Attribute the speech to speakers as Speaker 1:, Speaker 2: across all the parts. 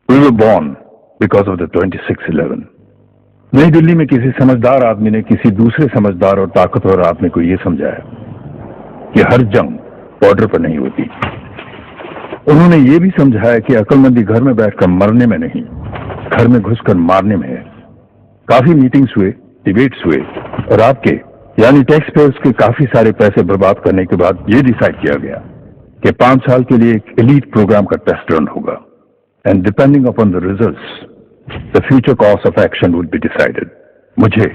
Speaker 1: We were born because of the 26/11. नई दिल्ली में किसी समझदार आदमी ने किसी दूसरे समझदार और ताकतवर आदमी को यह समझाया कि हर जंग बॉर्डर पर नहीं होती। उन्होंने ये भी समझाया कि अक्लमंदी घर में बैठकर मरने में नहीं, घर में घुसकर मारने में है। काफी मीटिंग्स हुए, डिबेट्स हुए और आपके यानी टैक्स पेयर्स के काफी सारे पैसे बर्बाद करने के बाद ये डिसाइड किया गया कि 5 साल के लिए एक एलीट प्रोग्राम का टेस्ट रन होगा and depending upon the results, the future course of action would be decided. मुझे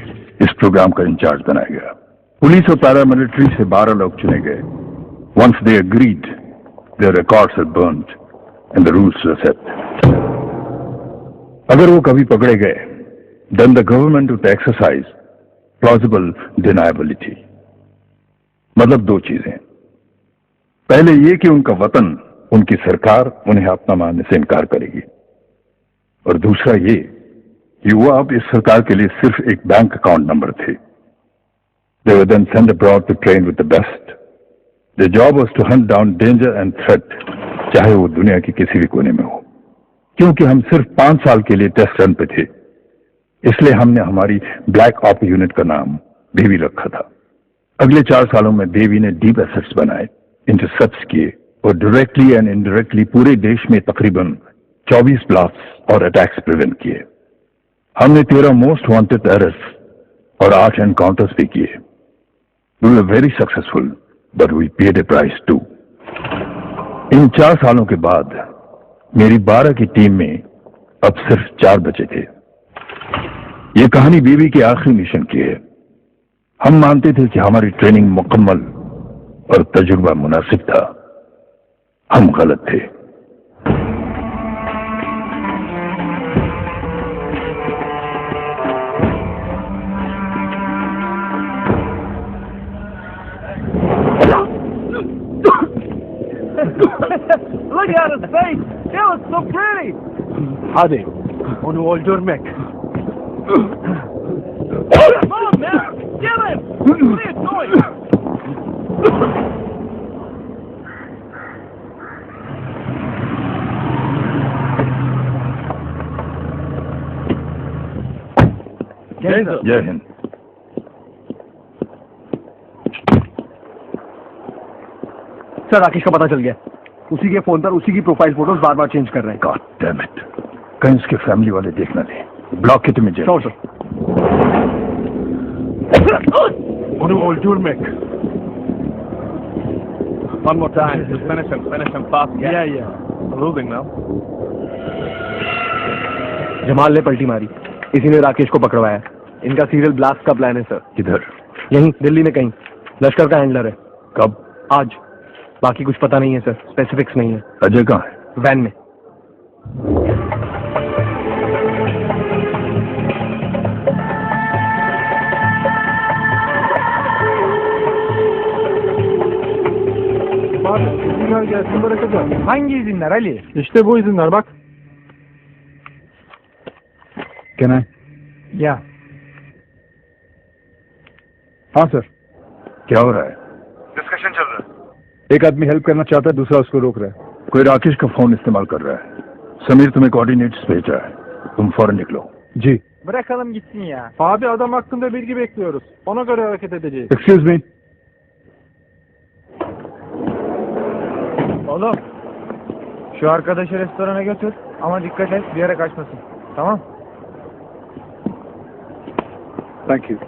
Speaker 1: इस प्रोग्राम का इंचार्ज बनाया गया। पुलिस और पैरामिलिट्री से 12 लोग चुने गए। Once they agreed, their records were burnt and the rules were set. अगर वो कभी पकड़े गए, then the government would exercise plausible deniability. मतलब 2 चीजें। पहले ये कि उनका वतन, उनकी सरकार उन्हें अपना मानने से इनकार करेगी, और दूसरा ये कि वो अब इस सरकार के लिए सिर्फ एक बैंक अकाउंट नंबर थे। They were then sent abroad to train with the best. Their job was to hunt down danger and threat, चाहे वो दुनिया के किसी भी कोने में हो। क्योंकि हम सिर्फ 5 साल के लिए टेस्ट रन पे थे, इसलिए हमने हमारी ब्लैक ऑप यूनिट का नाम देवी रखा था। अगले 4 सालों में देवी ने डीप एसेट्स बनाए, इंटरसेप्ट किए और डायरेक्टली एंड इनडायरेक्टली पूरे देश में तकरीबन 24 ब्लास्ट्स और अटैक्स प्रिवेंट किए। हमने 13 मोस्ट वांटेड टेररिस्ट और 8 एनकाउंटर्स भी किए। We were very successful but we paid a price too. इन 4 सालों के बाद मेरी 12 की टीम में अब सिर्फ 4 बचे थे। ये कहानी बीवी के आखिरी मिशन की है। हम मानते थे कि हमारी ट्रेनिंग मुकम्मल और तजुर्बा मुनासिब था। हम गलत थे।
Speaker 2: Look at his face! It was so pretty!
Speaker 3: Hadi, onu öldürmek.
Speaker 2: Come on, man! Get him! What are you doing?
Speaker 1: जय हिंद।
Speaker 3: सर, राकेश का पता चल गया। उसी के फोन पर उसी की प्रोफाइल फोटोज बार बार चेंज कर रहे हैं।
Speaker 1: गॉड डैम इट, कहीं उसके फैमिली वाले देख ना ले। ब्लॉक किट में
Speaker 3: sure sir.
Speaker 1: onu öldürmek.
Speaker 2: One more time. Just finish him fast. Yeah. We're losing now.
Speaker 3: Jamal ने पलटी मारी, इसी ने राकेश को पकड़वाया। इनका सीरियल ब्लास्ट का प्लान है सर।
Speaker 1: किधर?
Speaker 3: यहीं दिल्ली में कहीं। लश्कर का हैंडलर है।
Speaker 1: कब?
Speaker 3: आज। बाकी कुछ पता नहीं है सर, स्पेसिफिक्स नहीं है।
Speaker 1: अजय कहाँ है?
Speaker 3: वैन में।
Speaker 4: İzinler gelsin bırakacağım.
Speaker 2: Hangi izinler Ali?
Speaker 4: İşte bu izinler bak.
Speaker 1: Can I?
Speaker 2: Yeah.
Speaker 4: हाँ सर।
Speaker 1: क्या हो रहा है?
Speaker 2: डिस्कशन चल रहा है।
Speaker 4: एक आदमी हेल्प करना चाहता है, दूसरा उसको रोक रहा है।
Speaker 1: कोई राकेश का फोन इस्तेमाल कर रहा है। समीर तुम्हें कोऑर्डिनेट्स भेजा है, तुम फौरन निकलो।
Speaker 4: जी।
Speaker 2: Bırakalım gitsin ya.
Speaker 4: Abi adam hakkında bilgi bekliyoruz. Ona göre hareket edeceğiz.
Speaker 1: Excuse me.
Speaker 2: Oğlum. Şu arkadaşı restorana götür ama dikkat et bir yere kaçmasın. Tamam?
Speaker 4: Thank you.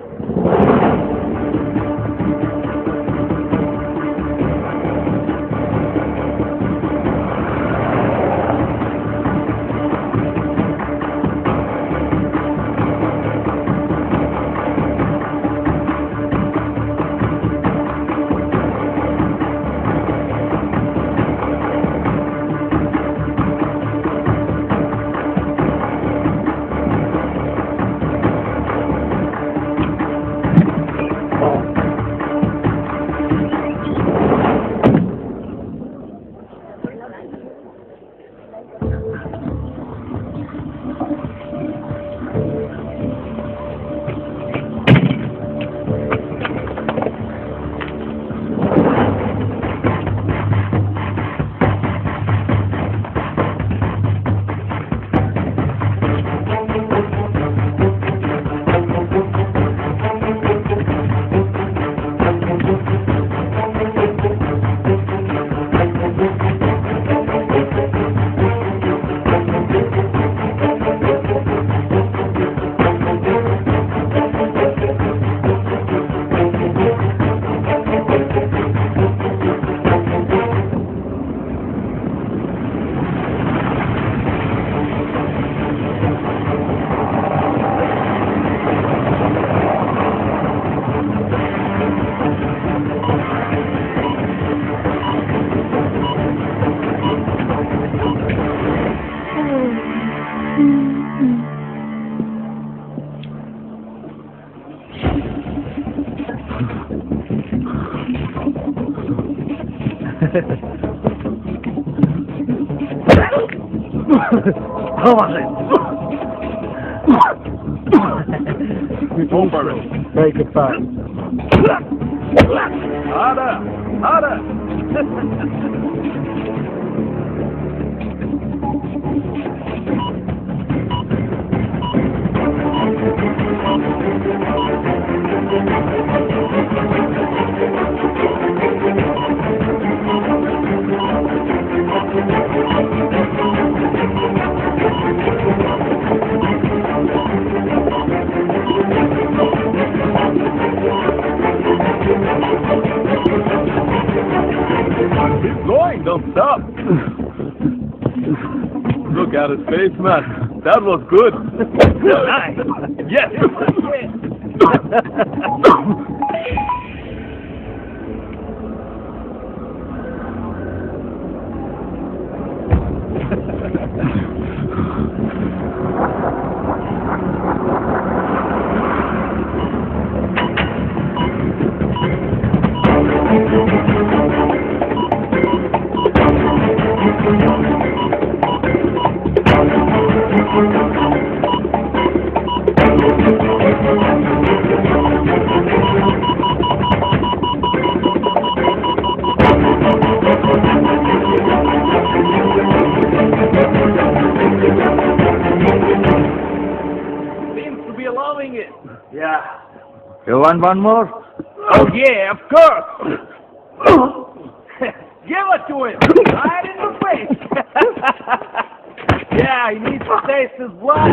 Speaker 2: Go for it.
Speaker 4: Make it fast.
Speaker 2: Harder. Keep going, don't stop. Look at his face, man. That was good. Nice. Yes. Seems to be allowing it. Yeah.
Speaker 3: You want one more?
Speaker 2: Oh yeah, of course. Give it to him. Right in the face. Yeah, he needs to taste his blood.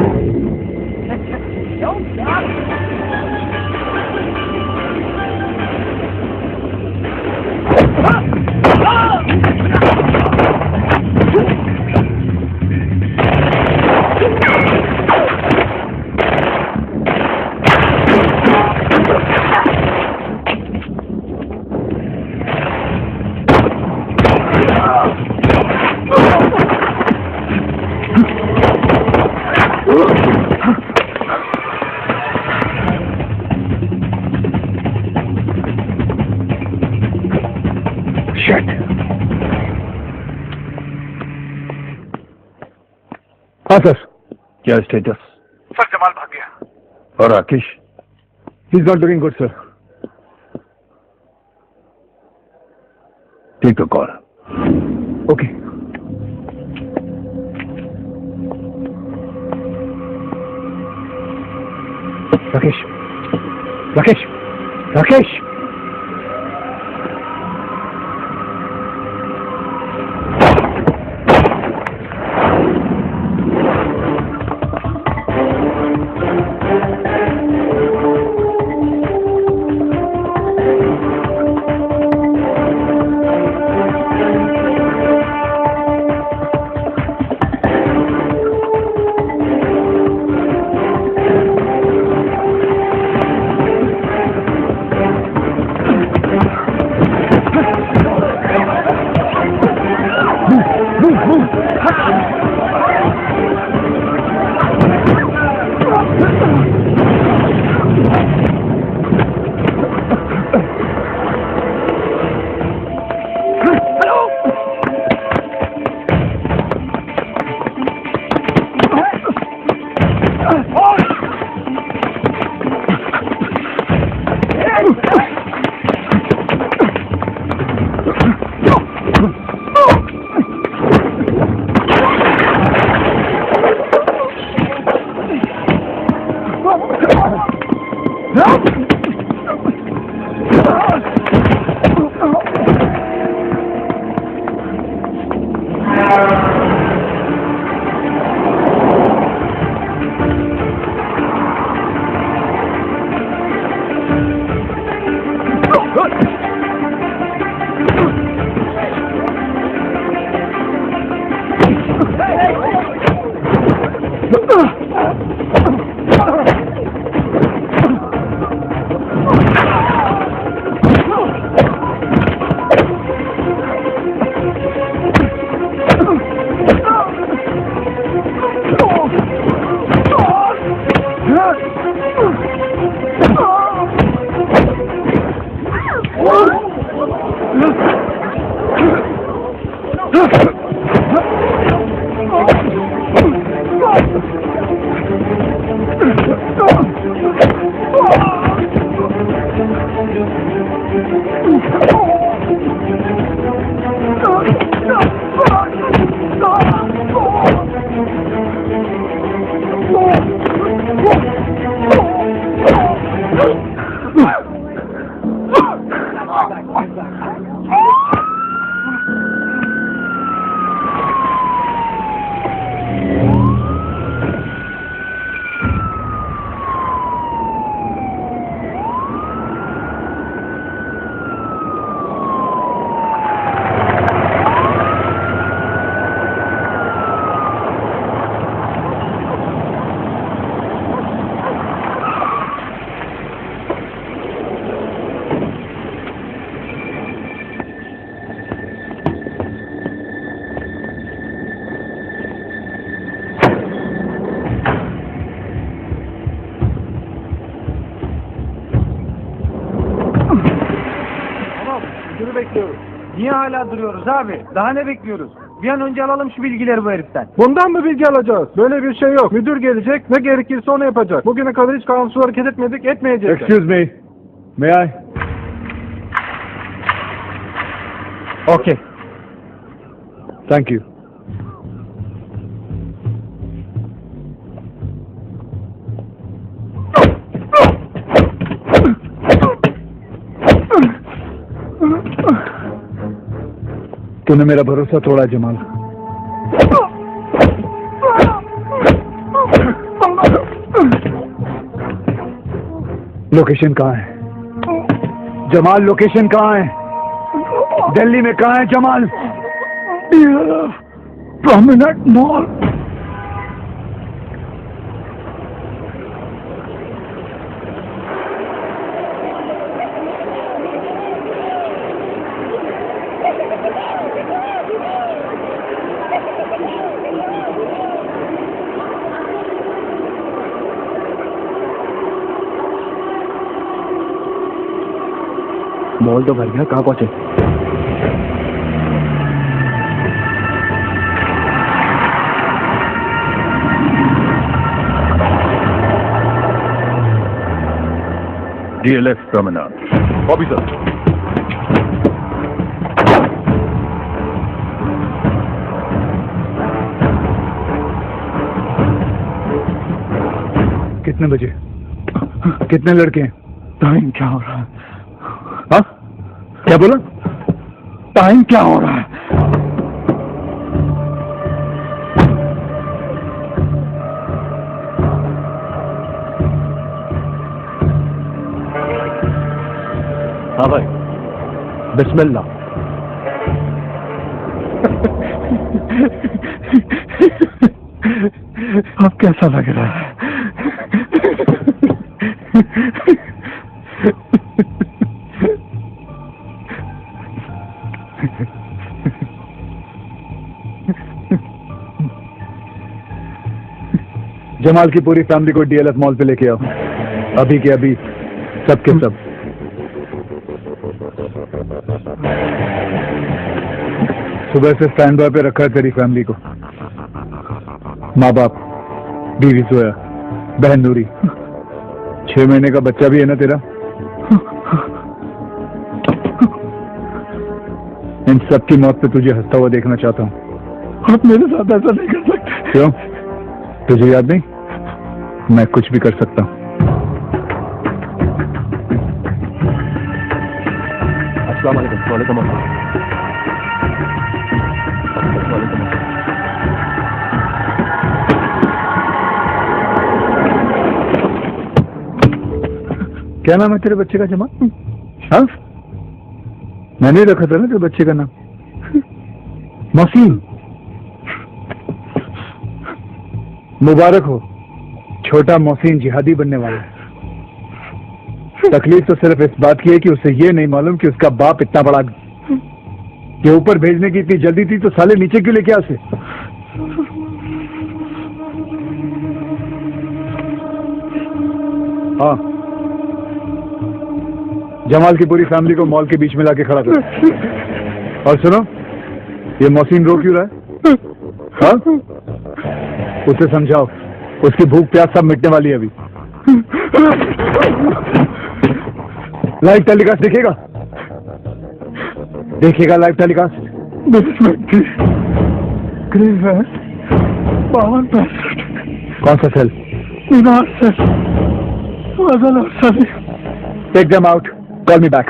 Speaker 2: Don't stop. Ah!
Speaker 3: हाँ sir.
Speaker 1: क्या status?
Speaker 3: Sir Jamal भाग गया।
Speaker 1: और Rakesh?
Speaker 3: He is not doing good sir.
Speaker 1: Take a call.
Speaker 3: Okay. Rakesh, Rakesh, Rakesh.
Speaker 2: Niye hala duruyoruz abi? Daha ne bekliyoruz? Bir an önce alalım şu bilgileri bu heriften.
Speaker 4: Bundan mı bilgi alacağız? Böyle bir şey yok. Müdür gelecek, ne gerekirse onu yapacak. Bugüne kadar hiç kanunsuz hareket etmedik, etmeyeceğiz.
Speaker 3: Excuse me. May I?
Speaker 2: Okay.
Speaker 3: Thank you. तूने मेरा भरोसा तोड़ा Jamal. Location कहाँ है Jamal? Location कहाँ है? दिल्ली में कहाँ है जमाल? Prominent mall. मॉल तो भर गया, कहाँ पहुंचे?
Speaker 1: DLF promenade.
Speaker 3: Copy sir. कितने बजे? कितने लड़के हैं?
Speaker 1: टाइम क्या हो रहा है?
Speaker 3: हाँ? क्या बोला?
Speaker 1: टाइम क्या हो रहा है?
Speaker 3: हाँ भाई, बिस्मिल्लाह।
Speaker 1: अब कैसा लग रहा है?
Speaker 3: जमाल की पूरी फैमिली को DLF मॉल पे लेके आओ, अभी के अभी, सब के सब। सुबह से स्टैंड बाय पे रखा है तेरी फैमिली को। माँ बाप, बीवी सोया, बहन नूरी, 6 महीने का बच्चा भी है ना तेरा। इन सब की मौत पे तुझे हंसता हुआ देखना चाहता हूँ।
Speaker 1: आप मेरे साथ ऐसा नहीं कर सकते।
Speaker 3: क्यों? तुझे याद नहीं? मैं कुछ भी कर सकता हूँ। अस्सलाम वालेकुम। वालेकुम अस्सलाम। क्या नाम है तेरे बच्चे का जमा? हाँ? मैंने रखा था ना तेरे बच्चे का नाम, मौसीम। मुबारक हो, छोटा मोहसिन जिहादी बनने वाला है। तकलीफ तो सिर्फ इस बात की है कि उसे ये नहीं मालूम कि उसका बाप इतना बड़ा कि ऊपर भेजने की इतनी जल्दी थी तो साले नीचे क्यों लेके आसे। हाँ, जमाल की पूरी फैमिली को मॉल के बीच में लाके खड़ा कर। और सुनो, ये मोहसिन रो क्यों रहा है? हाँ? उसे समझाओ, उसकी भूख प्यास सब मिटने वाली है अभी। लाइव टेलीकास्ट देखेगा? देखेगा लाइव टेलीकास्ट? 5265। कौन सा cell? Take them out, call me back.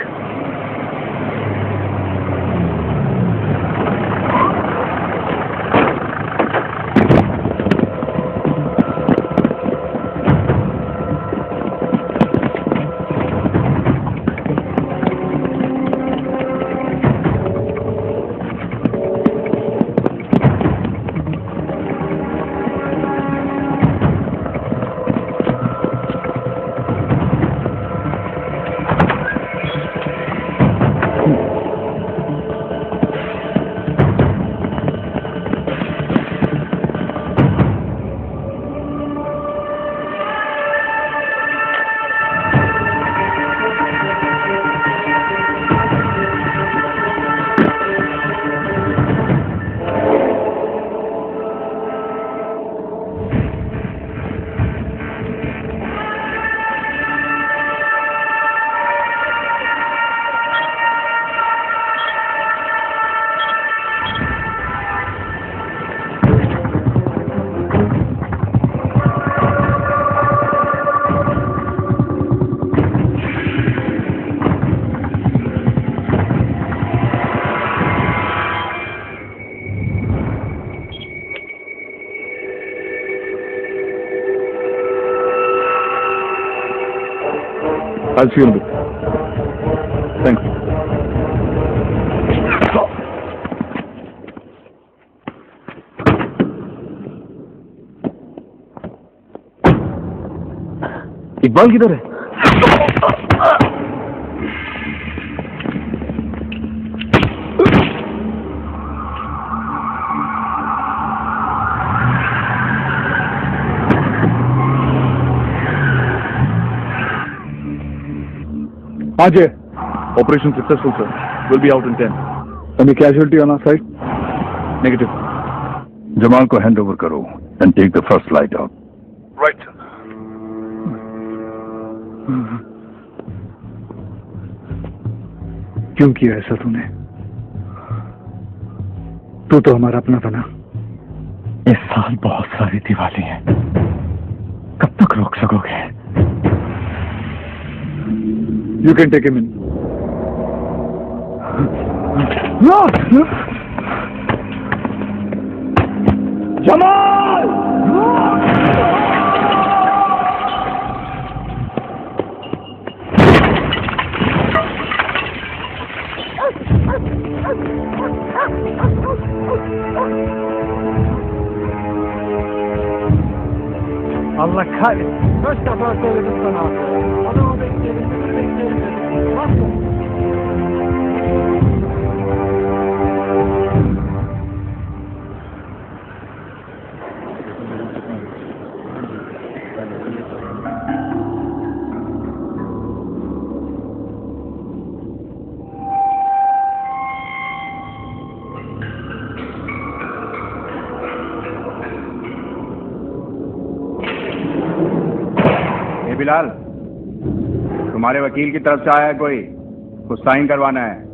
Speaker 3: I'll see you in a bit. Thanks. Iqbal किधर है? Ajay. Operation successful, sir. We'll be out in 10. Any casualty on our side? Negative.
Speaker 1: Jamal को hand over करो and take the first flight out.
Speaker 2: Right, sir.
Speaker 3: क्यों किया ऐसा तूने? तू तो हमारा अपना बना।
Speaker 5: इस साल बहुत सारी दिवाली है, कब तक रोक सकोगे?
Speaker 3: You can take him in.
Speaker 5: Jamal!
Speaker 4: Allah kahretsin. Kaç defa söyledim sana. Adamı bekleyelim, bizi bekleyelim dedim. Nasıl?
Speaker 6: Bilal, तुम्हारे वकील की तरफ से आया है कोई? कुछ साइन करवाना है।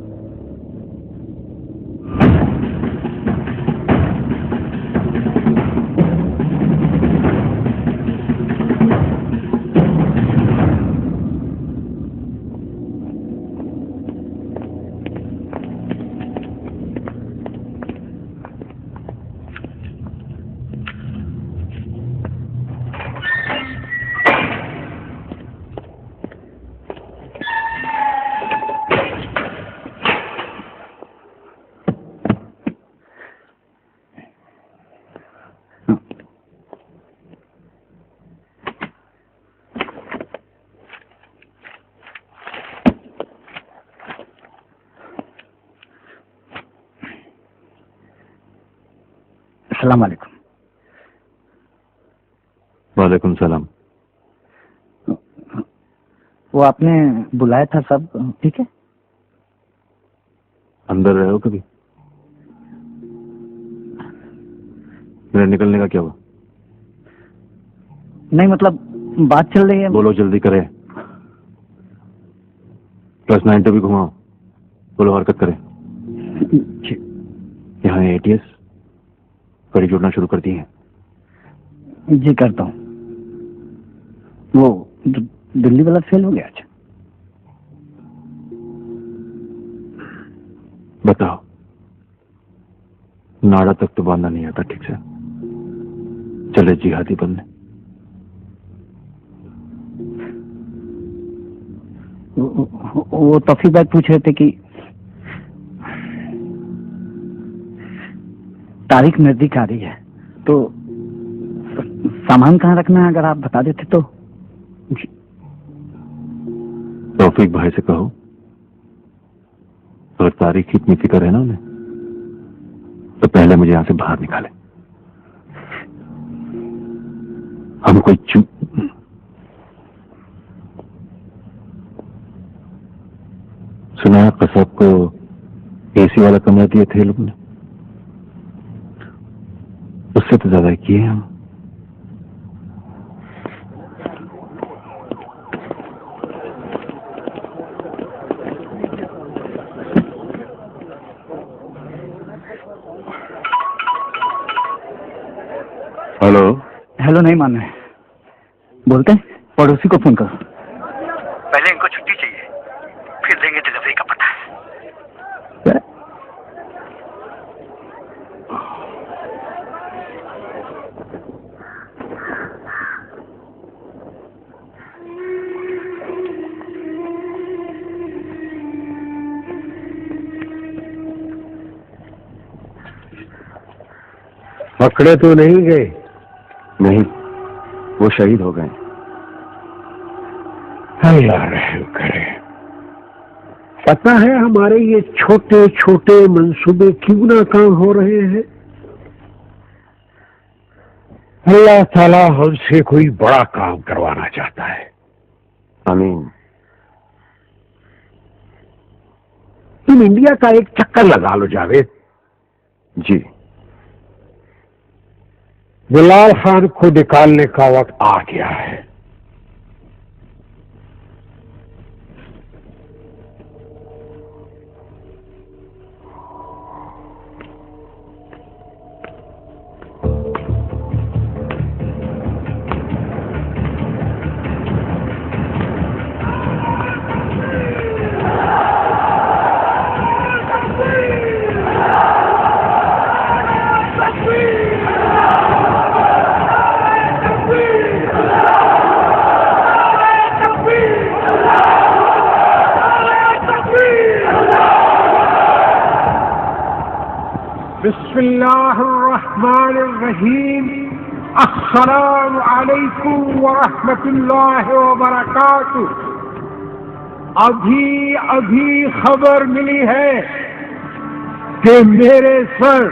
Speaker 5: अस्सलाम वालेकुम।
Speaker 7: वालेकुम सलाम।
Speaker 5: वो आपने बुलाया था, सब ठीक है?
Speaker 7: अंदर रहे हो कभी? मेरा निकलने का क्या हुआ?
Speaker 5: नहीं मतलब बात चल रही है।
Speaker 7: बोलो, जल्दी करे। +9 भी घुमाओ। बोलो, हरकत करे। यहाँ ATS कड़ी जोड़ना शुरू कर दी है।
Speaker 5: जी करता हूँ। वो दिल्ली वाला फेल हो गया आज।
Speaker 7: बताओ, नाड़ा तक तो बांधना नहीं आता ठीक से, चले जिहादी बनने।
Speaker 5: वो तौफीक भाई पूछ रहे थे कि तारीख नजदीक आ रही है तो सामान कहाँ रखना है, अगर आप बता देते तो।
Speaker 7: तौफीक भाई से कहो, अगर तारीख की इतनी फिक्र है ना उन्हें, तो पहले मुझे यहां से बाहर निकाले। हम कोई चूक सुना है कसब को AC वाला कमरा दिए थे लोगों ने, उससे तो ज्यादा किए हम। हेलो।
Speaker 5: हेलो नहीं मान रहे, बोलते हैं पड़ोसी को फोन करो। पहले इनको छुट्टी चाहिए, फिर देंगे डिलीवरी का पता।
Speaker 8: पकड़े तो नहीं गए?
Speaker 7: नहीं, वो शहीद हो गए।
Speaker 8: अल्लाह रहम करे। पता है हमारे ये छोटे छोटे मंसूबे क्यों नाकाम हो रहे हैं? अल्लाह ताला हमसे कोई बड़ा काम करवाना चाहता है।
Speaker 7: आमीन।
Speaker 8: तुम इंडिया का एक चक्कर लगा लो जावेद।
Speaker 7: जी।
Speaker 8: बिलाल खान को निकालने का वक्त आ गया है। रहीम। अस्सलामु अलैकुम व रहमतुल्लाहि व बरकातुहू। अभी अभी खबर मिली है कि मेरे सर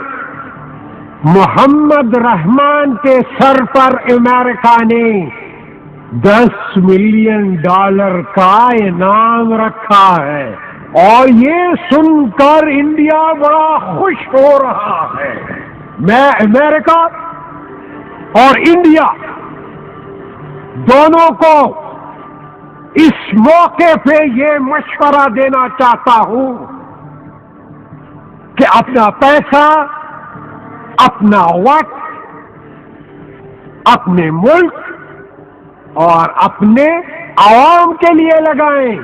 Speaker 8: मोहम्मद रहमान के सर पर अमेरिका ने $10 मिलियन का इनाम रखा है और ये सुनकर इंडिया बड़ा खुश हो रहा है। मैं अमेरिका और इंडिया दोनों को इस मौके पे ये मशवरा देना चाहता हूं कि अपना पैसा, अपना वक्त अपने मुल्क और अपने आवाम के लिए लगाएं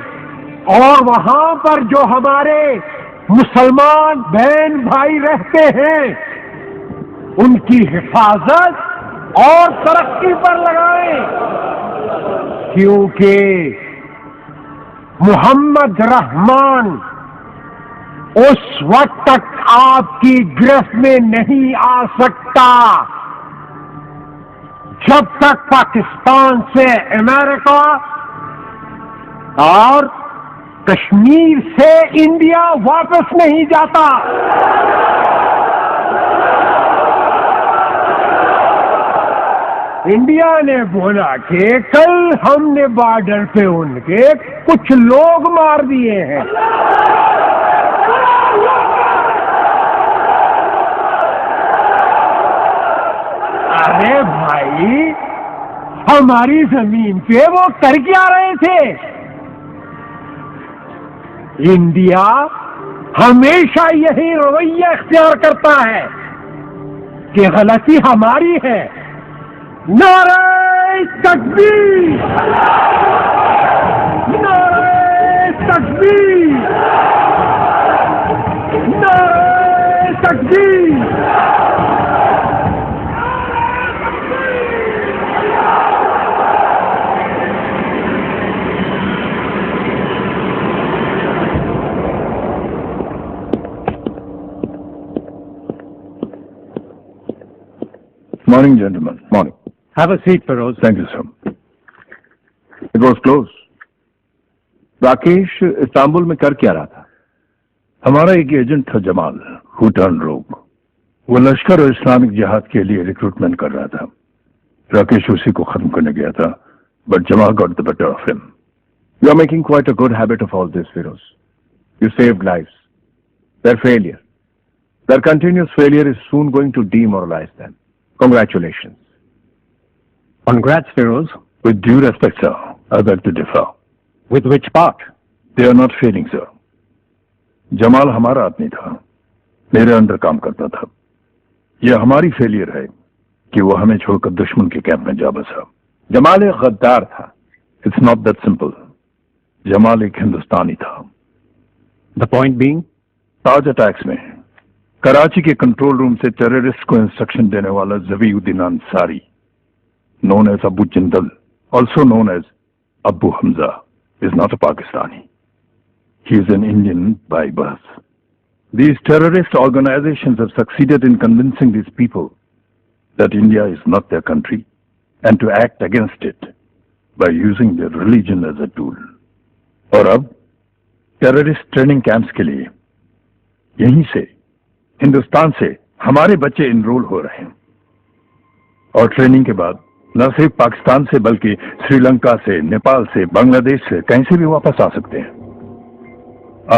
Speaker 8: और वहां पर जो हमारे मुसलमान बहन भाई रहते हैं उनकी हिफाजत और तरक्की पर लगाएं, क्योंकि मोहम्मद रहमान उस वक्त तक आपकी गिरफ्त में नहीं आ सकता जब तक पाकिस्तान से अमेरिका और कश्मीर से इंडिया वापस नहीं जाता। इंडिया ने बोला कि कल हमने बॉर्डर पे उनके कुछ लोग मार दिए हैं। अरे भाई, हमारी जमीन पे वो कर क्या रहे थे? इंडिया हमेशा यही रवैया इख्तियार करता है कि गलती हमारी है। नारे तकबीर! नारे तकबीर! नारे तकबीर!
Speaker 1: Morning, gentlemen. Morning.
Speaker 3: Have a seat, Feroz.
Speaker 1: Thank you, sir. It was close.
Speaker 7: Rakesh Istanbul में कर क्या रहा था?
Speaker 1: हमारा एक एजेंट था जमाल, who turned rogue. वो लश्कर और इस्लामिक जिहाद के लिए रिक्रूटमेंट कर रहा था। राकेश उसी को खत्म करने गया था, but Jamal got the better of him.
Speaker 7: You are making quite a good habit of all this, Feroz. You saved lives. Their failure, their continuous failure is soon going to demoralize them. Congratulations.
Speaker 3: Congrats, Feroz.
Speaker 1: With due respect, sir, I beg to differ.
Speaker 3: With which part?
Speaker 1: They are not failing, sir. Jamal हमारा आदमी था, मेरे under काम करता था। यह हमारी failure है कि वो हमें छोड़कर दुश्मन के कैंप में जा बसा।
Speaker 7: जमाल एक गद्दार था।
Speaker 1: It's not that simple. Jamal एक हिंदुस्तानी था।
Speaker 3: The point being?
Speaker 1: Taj attacks में कराची के कंट्रोल रूम से टेररिस्ट को इंस्ट्रक्शन देने वाला ज़बीउद्दीन Ansari, known as Abu Jindal, also known as Abu Hamza, is not a Pakistani. He is an Indian by birth. These terrorist organizations have succeeded in convincing these people that India is not their country and to act against it by using their religion as a tool. और अब terrorist training camps के लिए यहीं से, हिंदुस्तान से हमारे बच्चे enrol हो रहे हैं और ट्रेनिंग के बाद न सिर्फ पाकिस्तान से बल्कि श्रीलंका से, नेपाल से, बांग्लादेश से, कहीं से भी वापस आ सकते हैं।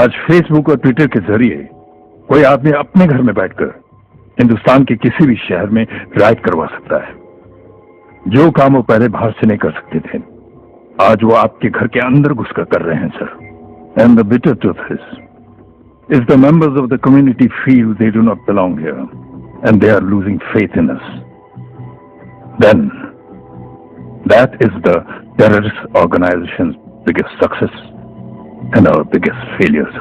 Speaker 1: आज फेसबुक और ट्विटर के जरिए कोई आदमी अपने घर में बैठकर हिंदुस्तान के किसी भी शहर में राइड करवा सकता है। जो काम वो पहले बाहर से नहीं कर सकते थे, आज वो आपके घर के अंदर घुसकर कर रहे हैं, sir. And the bitter truth is the members of the community feel they do not belong here and they are losing faith in us. Then that is the terrorist organization's biggest success and our biggest failures.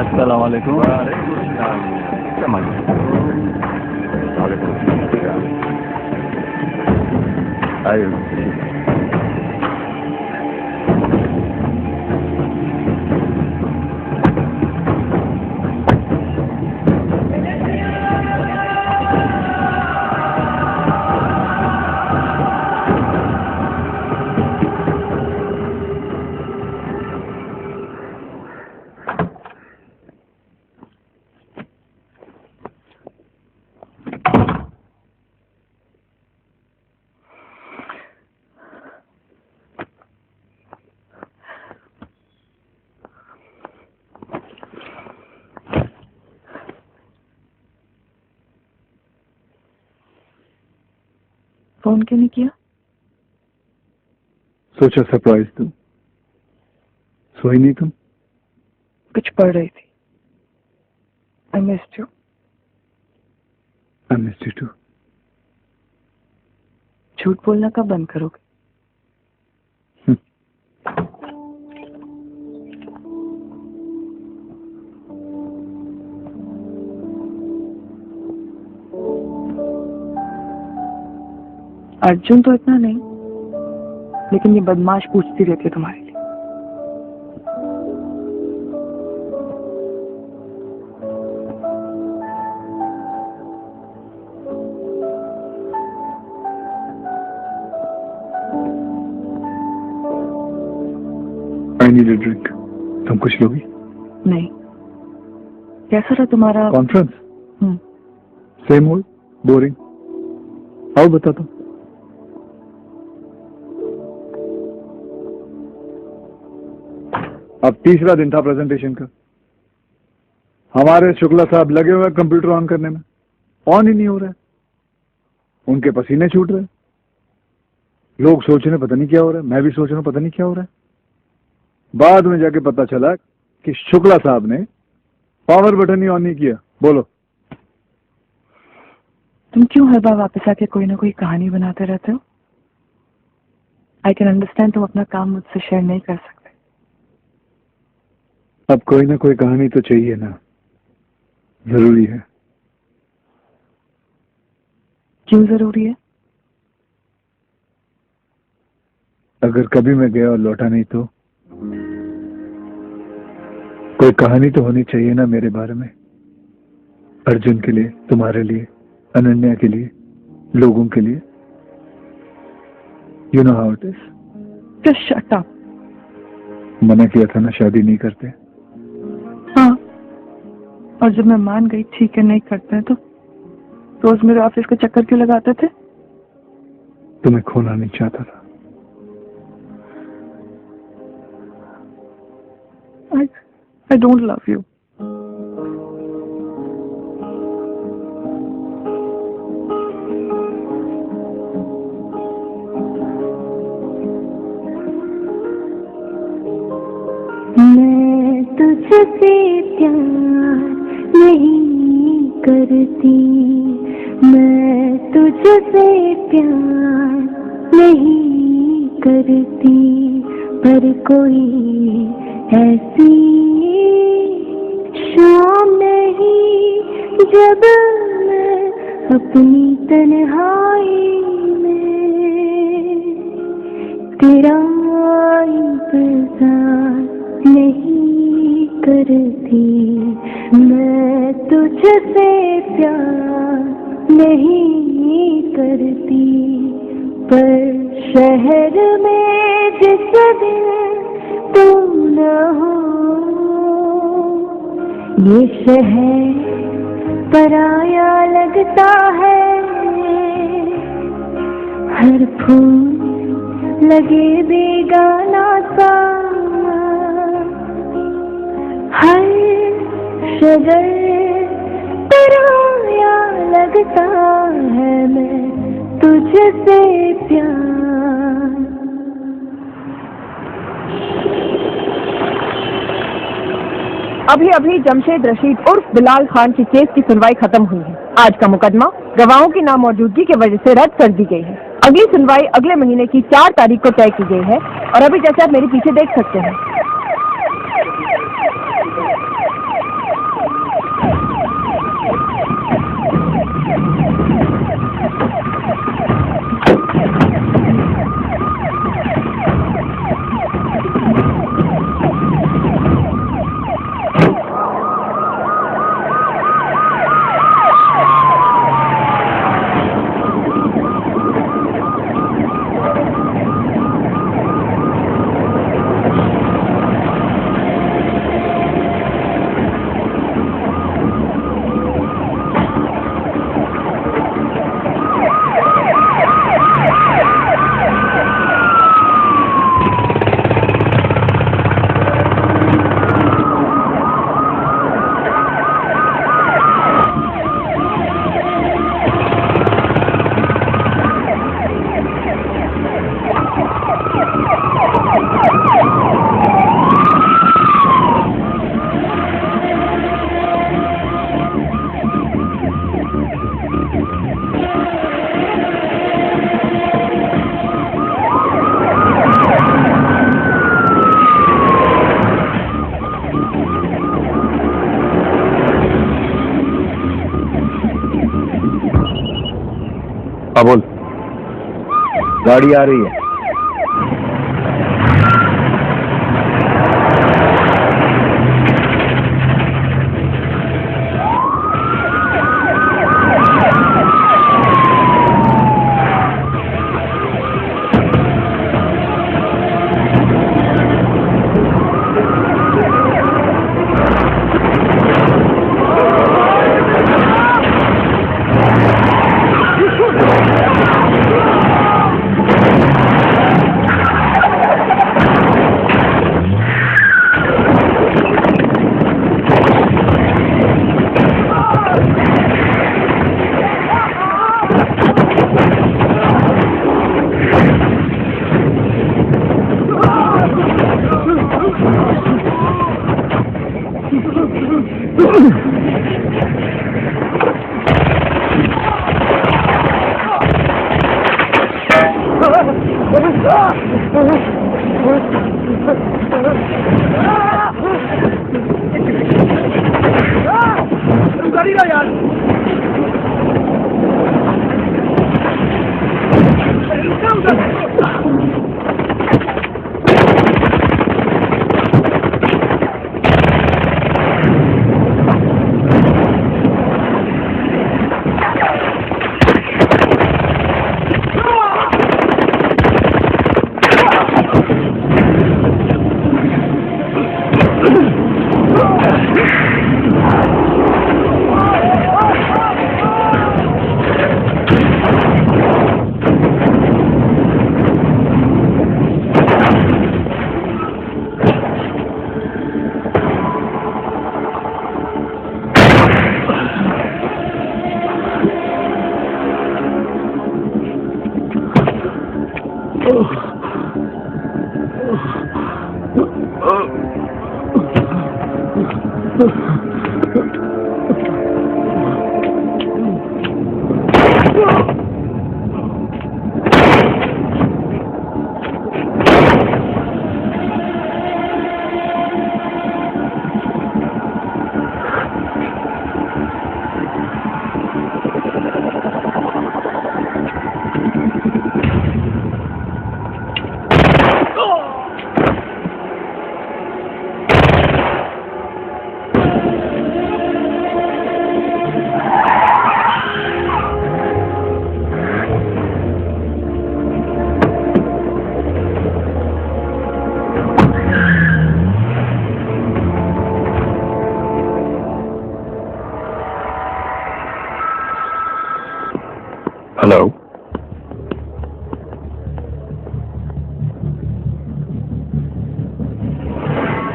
Speaker 7: अस्सलाम वालेकुम।
Speaker 9: Phone क्यों नहीं किया?
Speaker 3: सोचा surprise दूं। सोई नहीं तुम?
Speaker 9: कुछ पढ़ रही थी। I missed you.
Speaker 3: I missed you too.
Speaker 9: झूठ बोलना कब बंद करोगे? अर्जुन तो इतना नहीं, लेकिन ये बदमाश पूछती रहती है तुम्हारे लिए।
Speaker 3: I need a drink. तुम कुछ लोगी?
Speaker 9: नहीं। कैसा रहा तुम्हारा
Speaker 3: कॉन्फ्रेंस? Same old boring. आओ बताता हूँ। अब तीसरा दिन था प्रेजेंटेशन का। हमारे शुक्ला साहब लगे हुए कंप्यूटर ऑन करने में, ऑन ही नहीं हो रहा है। उनके पसीने छूट रहे। लोग सोच रहे पता नहीं क्या हो रहा है, मैं भी सोच रहा हूं पता नहीं क्या हो रहा है। बाद में जाके पता चला कि शुक्ला साहब ने पावर बटन ही ऑन नहीं किया। बोलो
Speaker 9: तुम क्यों हर बार वापस आके कोई ना कोई कहानी बनाते रहते हो? आई कैन अंडरस्टैंड तुम अपना काम मुझसे शेयर नहीं कर सकते।
Speaker 3: अब कोई ना कोई कहानी तो चाहिए ना, जरूरी है।
Speaker 9: क्यों जरूरी है?
Speaker 3: अगर कभी मैं गया और लौटा नहीं तो कोई कहानी तो होनी चाहिए ना मेरे बारे में। अर्जुन के लिए, तुम्हारे लिए, अनन्या के लिए, लोगों के लिए। You know how it is.
Speaker 9: Just shut up.
Speaker 3: मना किया था ना शादी नहीं करते।
Speaker 9: हाँ, और जब मैं मान गई ठीक है नहीं करते हैं तो रोज मेरे ऑफिस का चक्कर क्यों लगाते थे?
Speaker 3: तुम्हें खोना नहीं चाहता था।
Speaker 9: I don't love you.
Speaker 10: मैं तुझसे प्यार नहीं करती, मैं तुझसे प्यार नहीं करती, पर कोई ऐसी शाम नहीं जब मैं अपनी तन्हाई में तेरा इंतजार नहीं करती। मैं तुझसे प्यार नहीं करती, पर शहर में जिस दिन तुम न हो, ये शहर पराया लगता है। हर फूल लगे बेगाना सा, हर शजर पराया लगता है। मैं तुझसे प्यार।
Speaker 11: अभी अभी जमशेद रशीद उर्फ बिलाल खान की केस की सुनवाई खत्म हुई है। आज का मुकदमा गवाहों की नामौजूदगी की वजह से रद्द कर दी गई है। अगली सुनवाई अगले महीने की 4 तारीख को तय की गई है और अभी जैसे आप मेरे पीछे देख सकते हैं।
Speaker 7: हाँ बोल। गाड़ी आ रही है।
Speaker 1: हेलो,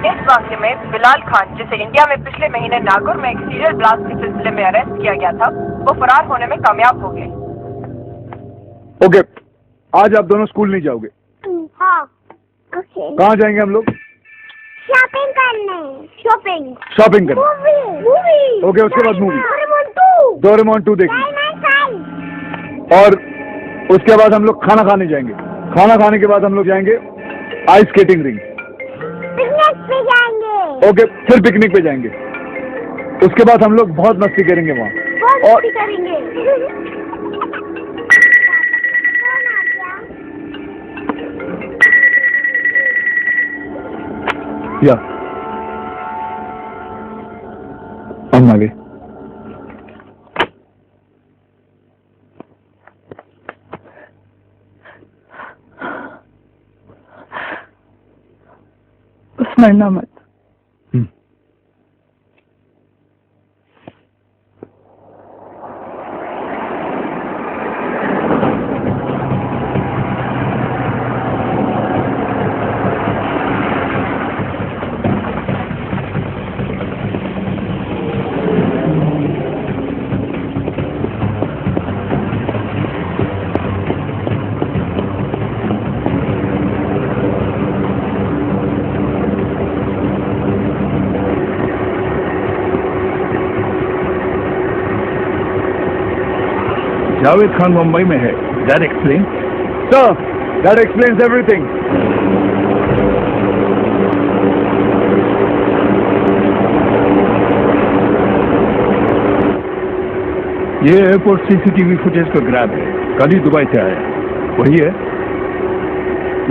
Speaker 11: इस मामले में बिलाल खान, जिसे इंडिया में पिछले महीने नागौर में एक सीरियल ब्लास्ट के सिलसिले में अरेस्ट किया गया था, वो फरार होने में कामयाब हो गए।
Speaker 3: ओके, आज आप दोनों स्कूल नहीं जाओगे।
Speaker 10: हाँ, ओके।
Speaker 3: कहाँ जाएंगे हम लोग?
Speaker 10: शॉपिंग करने। शॉपिंग
Speaker 3: करने।
Speaker 10: मूवी।
Speaker 3: ओके, उसके बाद मूवी।
Speaker 10: डोरेमोन 2
Speaker 3: देखेंगे। और उसके बाद हम लोग खाना खाने जाएंगे। खाना खाने के बाद हम लोग जाएंगे आइस स्केटिंग रिंग।
Speaker 10: पिकनिक पे जाएंगे।
Speaker 3: ओके, फिर पिकनिक पे जाएंगे। उसके बाद हम लोग बहुत मस्ती करेंगे वहाँ।
Speaker 10: बहुत मस्ती करेंगे।
Speaker 3: या हम आगे।
Speaker 9: बस मरना मत।
Speaker 1: जावेद खान मुंबई में है। That explains?
Speaker 3: Sir, that explains everything.
Speaker 1: ये एयरपोर्ट सीसीटीवी फुटेज का ग्रैब है। कल ही दुबई से आया, वही है?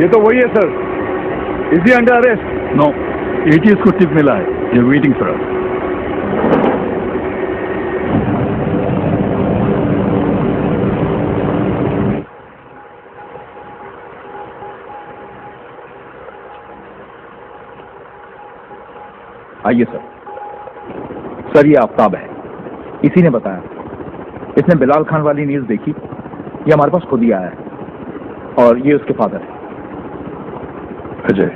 Speaker 3: ये तो वही है sir. Is he under arrest?
Speaker 1: No, ATS को टिप मिला है, ये वेटिंग फॉर अस।
Speaker 6: आइए सर। सर ये आफ्ताब है, इसी ने बताया। इसने बिलाल खान वाली न्यूज देखी, ये हमारे पास खुद ही आया है, और ये उसके फादर है।
Speaker 1: अजय,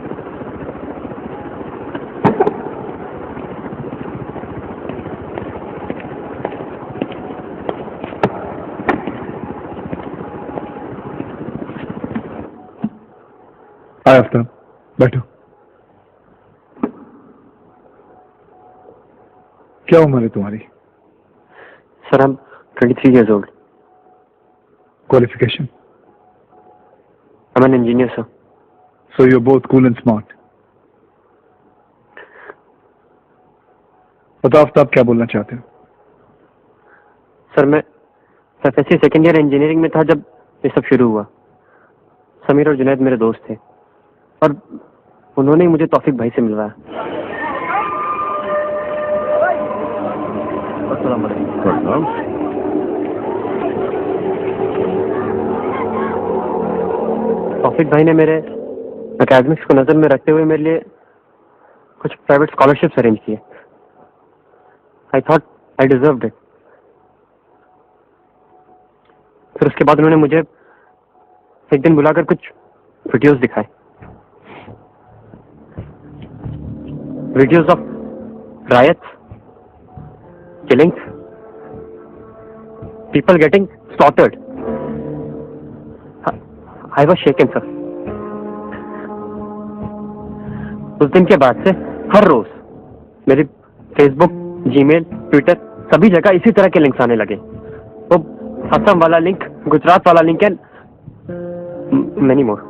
Speaker 3: हाय आफ्ताब, बैठो। क्या उम्र है तुम्हारी?
Speaker 5: Sir I'm 23 years old.
Speaker 3: Qualification?
Speaker 5: I'm an engineer, sir.
Speaker 3: So you're both cool and smart. बताओ आफ्ताब, क्या बोलना चाहते हो?
Speaker 5: सर मैं FSC सेकेंड ईयर इंजीनियरिंग में था जब ये सब शुरू हुआ। समीर और जुनैद मेरे दोस्त थे और उन्होंने ही मुझे तौफीक भाई से मिलवाया। अस्सलाम वालेकुम। तौफीक भाई ने मेरे एकेडमिक्स को नजर में रखते हुए मेरे लिए कुछ प्राइवेट स्कॉलरशिप्स अरेंज किए। I thought I deserved it. फिर उसके बाद उन्होंने मुझे एक दिन बुलाकर कुछ वीडियोस दिखाए। Videos of riots, killings, people getting slaughtered. I was shaken sir. उस दिन के बाद से हर रोज मेरी फेसबुक, जीमेल, ट्विटर सभी जगह इसी तरह के लिंक्स आने लगे। वो असम वाला लिंक, गुजरात वाला लिंक एंड मेनी मोर।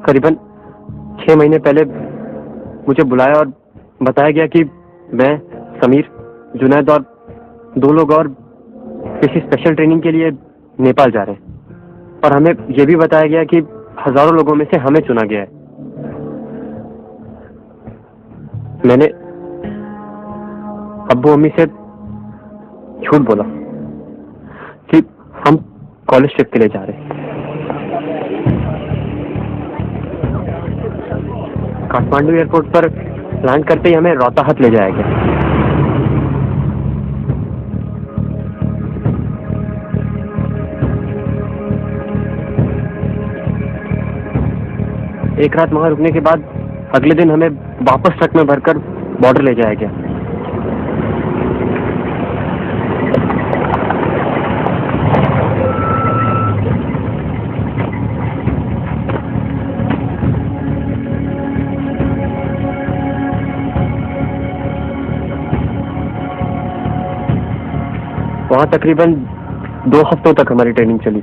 Speaker 5: करीबन 6 महीने पहले मुझे बुलाया और बताया गया कि मैं, समीर, जुनैद और 2 लोग और किसी स्पेशल ट्रेनिंग के लिए नेपाल जा रहे हैं, और हमें यह भी बताया गया कि हजारों लोगों में से हमें चुना गया है। मैंने अब्बू अम्मी से झूठ बोला कि हम कॉलेज ट्रिप के लिए जा रहे हैं। काठमांडू एयरपोर्ट पर लैंड करते ही हमें रोहताहट ले जाया गया। एक रात वहां रुकने के बाद अगले दिन हमें वापस ट्रक में भरकर बॉर्डर ले जाया गया। वहां तकरीबन 2 हफ्तों तक हमारी ट्रेनिंग चली।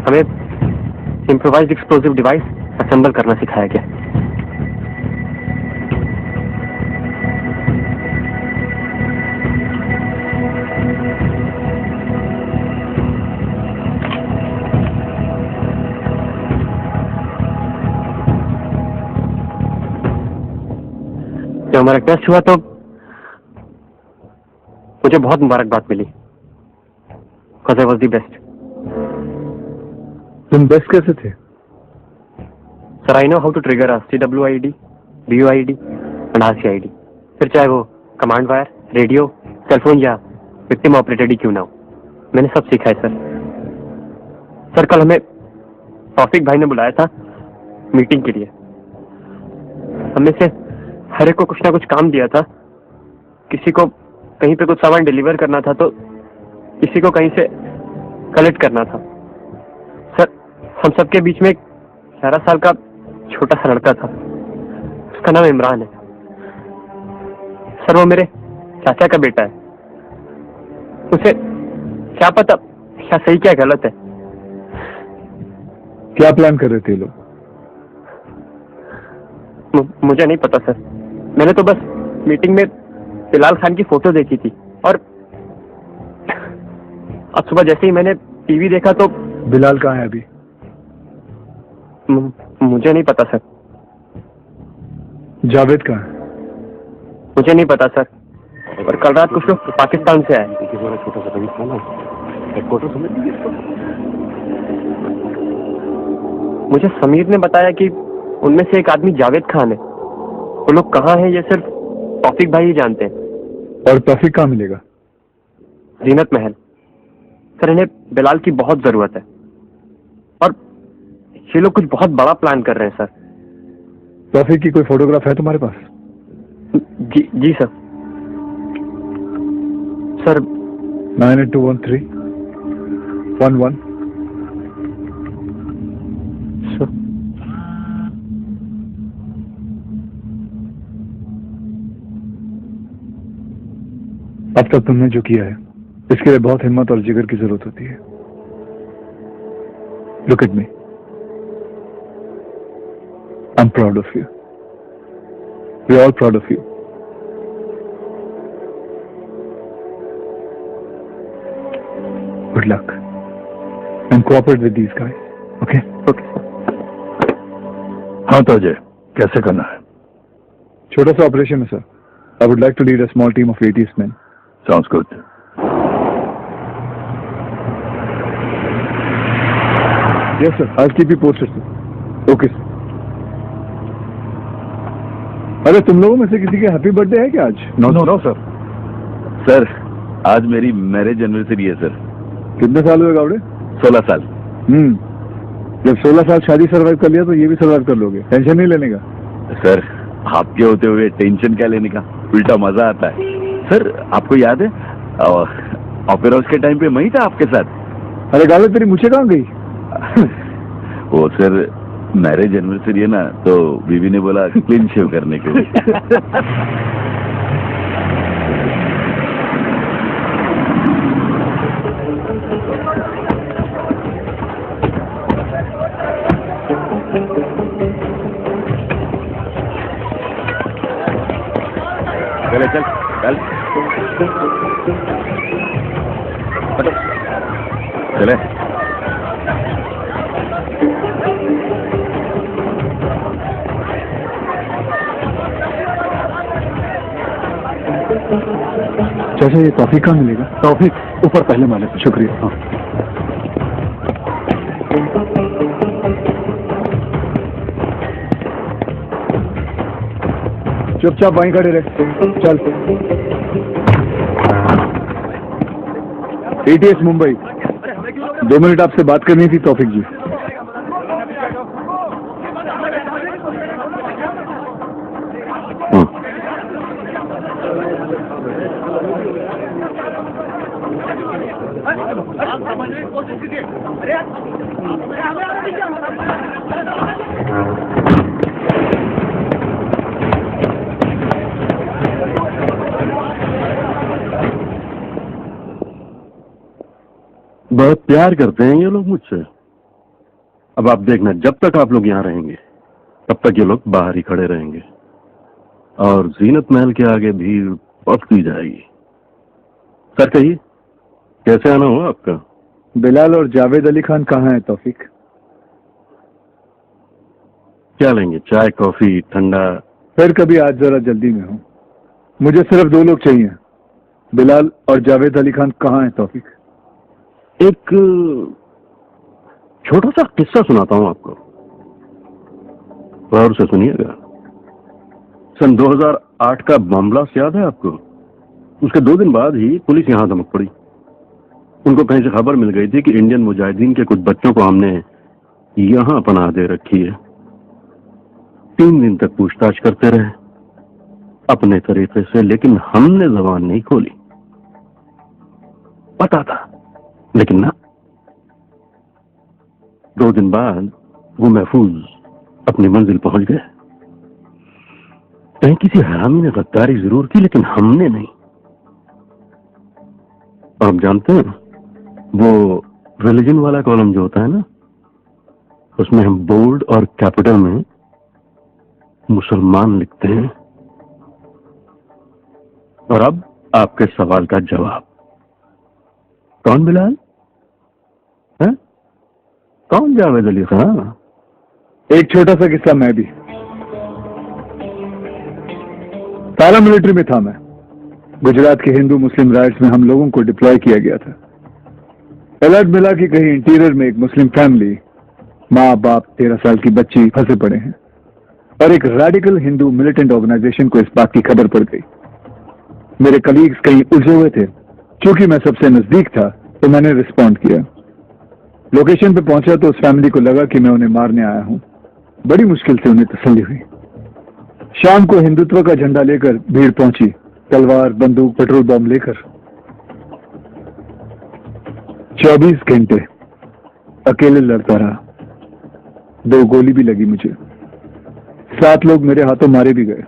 Speaker 5: हमें इम्प्रोवाइज्ड एक्सप्लोसिव डिवाइस असेंबल करना सिखाया गया। जब हमारा टेस्ट हुआ तो मुझे बहुत मुबारकबाद मिली। Because I was the best.
Speaker 3: तुम बेस्ट कैसे थे?
Speaker 5: Sir, I know how to trigger a CWID, BUID and RCID. फिर चाहे वो कमांड वायर, रेडियो, सेलफोन या विक्टिम ऑपरेटेड ही क्यों ना हो, मैंने सब सीखा है सर। सर कल हमें तौफीक भाई ने बुलाया था मीटिंग के लिए। हमें से हर एक को कुछ ना कुछ काम दिया था। किसी को कहीं पे कुछ सामान डिलीवर करना था तो किसी को कहीं से कलेक्ट करना था। सर हम सबके बीच में एक 11 साल का छोटा सा लड़का था, उसका नाम इमरान है। सर वो मेरे चाचा का बेटा है। उसे क्या पता क्या सही क्या गलत है।
Speaker 3: क्या प्लान कर रहे थे लोग?
Speaker 5: मुझे नहीं पता सर। मैंने तो बस मीटिंग में बिलाल खान की फोटो देखी थी और आज सुबह जैसे ही मैंने टीवी देखा तो
Speaker 3: बिलाल कहाँ है अभी?
Speaker 5: मुझे नहीं पता सर।
Speaker 3: जावेद कहाँ है?
Speaker 5: मुझे नहीं पता सर, और कल रात कुछ लोग पाकिस्तान से आए। मुझे समीर ने बताया कि उनमें से एक आदमी जावेद खान है। वो लोग कहाँ हैं ये सिर्फ तौफीक भाई ही जानते हैं।
Speaker 3: और तौफीक कहाँ मिलेगा?
Speaker 5: जीनत महल। सर इन्हें बिलाल की बहुत जरूरत है, और ये लोग कुछ बहुत बड़ा प्लान कर रहे हैं सर।
Speaker 3: तौफीक की कोई फोटोग्राफ है तुम्हारे पास?
Speaker 5: जी सर। Sir
Speaker 3: 98213111
Speaker 5: sir.
Speaker 3: अब तक तुमने जो किया है इसके लिए बहुत हिम्मत और जिगर की जरूरत होती है। Look at me, I am proud of you. We are all proud of you. Good luck and cooperate with these guys. Okay
Speaker 5: okay sir.
Speaker 1: हाँ तो अजय, कैसे करना है?
Speaker 3: छोटा सा ऑपरेशन है sir. I would like to lead a small team of 80 men.
Speaker 1: Sounds good.
Speaker 3: Yes sir, I'll keep you posted sir. Okay sir. अरे तुम लोगों में से किसी के हैप्पी बर्थडे है क्या आज?
Speaker 1: No sir. सर आज मेरी मैरिज एनिवर्सरी है सर।
Speaker 3: कितने साल हुए गावड़े?
Speaker 1: 16 साल।
Speaker 3: जब 16 साल शादी सर्वाइव कर लिया तो ये भी सर्वाइव कर लोगे। टेंशन नहीं लेने का।
Speaker 1: सर आपके होते हुए टेंशन क्या लेने का, उल्टा मजा आता है। सर आपको याद है ऑपेरा हाउस के टाइम पे मैं ही था आपके साथ।
Speaker 3: अरे गावड़े तेरी मुझे कहाँ गई?
Speaker 1: वो सर मैरिज एनिवर्सरी है ना, तो बीवी ने बोला क्लीन शेव करने के लिए। चले चल चल चले।
Speaker 3: चाचा ये तौफीक कहाँ मिलेगा? तौफीक ऊपर पहले माले पे। शुक्रिया। हाँ चुपचाप वहीं खड़े रहे। चल। ATS मुंबई, 2 मिनट आपसे बात करनी थी तौफीक जी।
Speaker 12: बहुत प्यार करते हैं ये लोग मुझसे। अब आप देखना, जब तक आप लोग यहाँ रहेंगे तब तक ये लोग बाहर ही खड़े रहेंगे, और जीनत महल के आगे भीड़ बढ़ती जाएगी। सर कहिए, कैसे आना हो आपका?
Speaker 3: बिलाल और जावेद अली खान कहाँ है तौफीक?
Speaker 12: क्या लेंगे, चाय कॉफी ठंडा?
Speaker 3: फिर कभी, आज जरा जल्दी में हूँ। मुझे सिर्फ 2 लोग चाहिए, बिलाल और जावेद अली खान कहाँ है तौफीक?
Speaker 12: एक छोटा सा किस्सा सुनाता हूं आपको, गौर से सुनिएगा। सन 2008 का बम ब्लास्ट याद है आपको? उसके 2 दिन बाद ही पुलिस यहां धमक पड़ी। उनको कहीं से खबर मिल गई थी कि इंडियन मुजाहिदीन के कुछ बच्चों को हमने यहां पनाह दे रखी है। 3 दिन तक पूछताछ करते रहे अपने तरीके से, लेकिन हमने जबान नहीं खोली। पता था लेकिन ना। 2 दिन बाद वो महफूज अपनी मंजिल पहुंच गए। कहीं किसी हरामी ने गद्दारी जरूर की, लेकिन हमने नहीं। और आप जानते हैं, वो रिलीजन वाला कॉलम जो होता है ना, उसमें हम बोल्ड और कैपिटल में मुसलमान लिखते हैं। और अब आपके सवाल का जवाब। कौन बिलाल? कौन जावेद अली खान?
Speaker 3: एक छोटा सा किस्सा मैं भी। पैरा मिलिट्री में था मैं। गुजरात के हिंदू मुस्लिम राइट्स में हम लोगों को डिप्लॉय किया गया था। अलर्ट मिला कि कहीं इंटीरियर में एक मुस्लिम फैमिली, माँ बाप 13 साल की बच्ची फंसे पड़े हैं और एक रेडिकल हिंदू मिलिटेंट ऑर्गेनाइजेशन को इस बात की खबर पड़ गई। मेरे कलीग्स कहीं उलझे हुए थे। क्योंकि मैं सबसे नजदीक था तो मैंने रिस्पॉन्ड किया। लोकेशन पे पहुंचा तो उस फैमिली को लगा कि मैं उन्हें मारने आया हूं। बड़ी मुश्किल से उन्हें तसल्ली हुई। शाम को हिंदुत्व का झंडा लेकर भीड़ पहुंची, तलवार, बंदूक, पेट्रोल बम लेकर। 24 घंटे अकेले लड़ता रहा। 2 गोली भी लगी मुझे। 7 लोग मेरे हाथों मारे भी गए,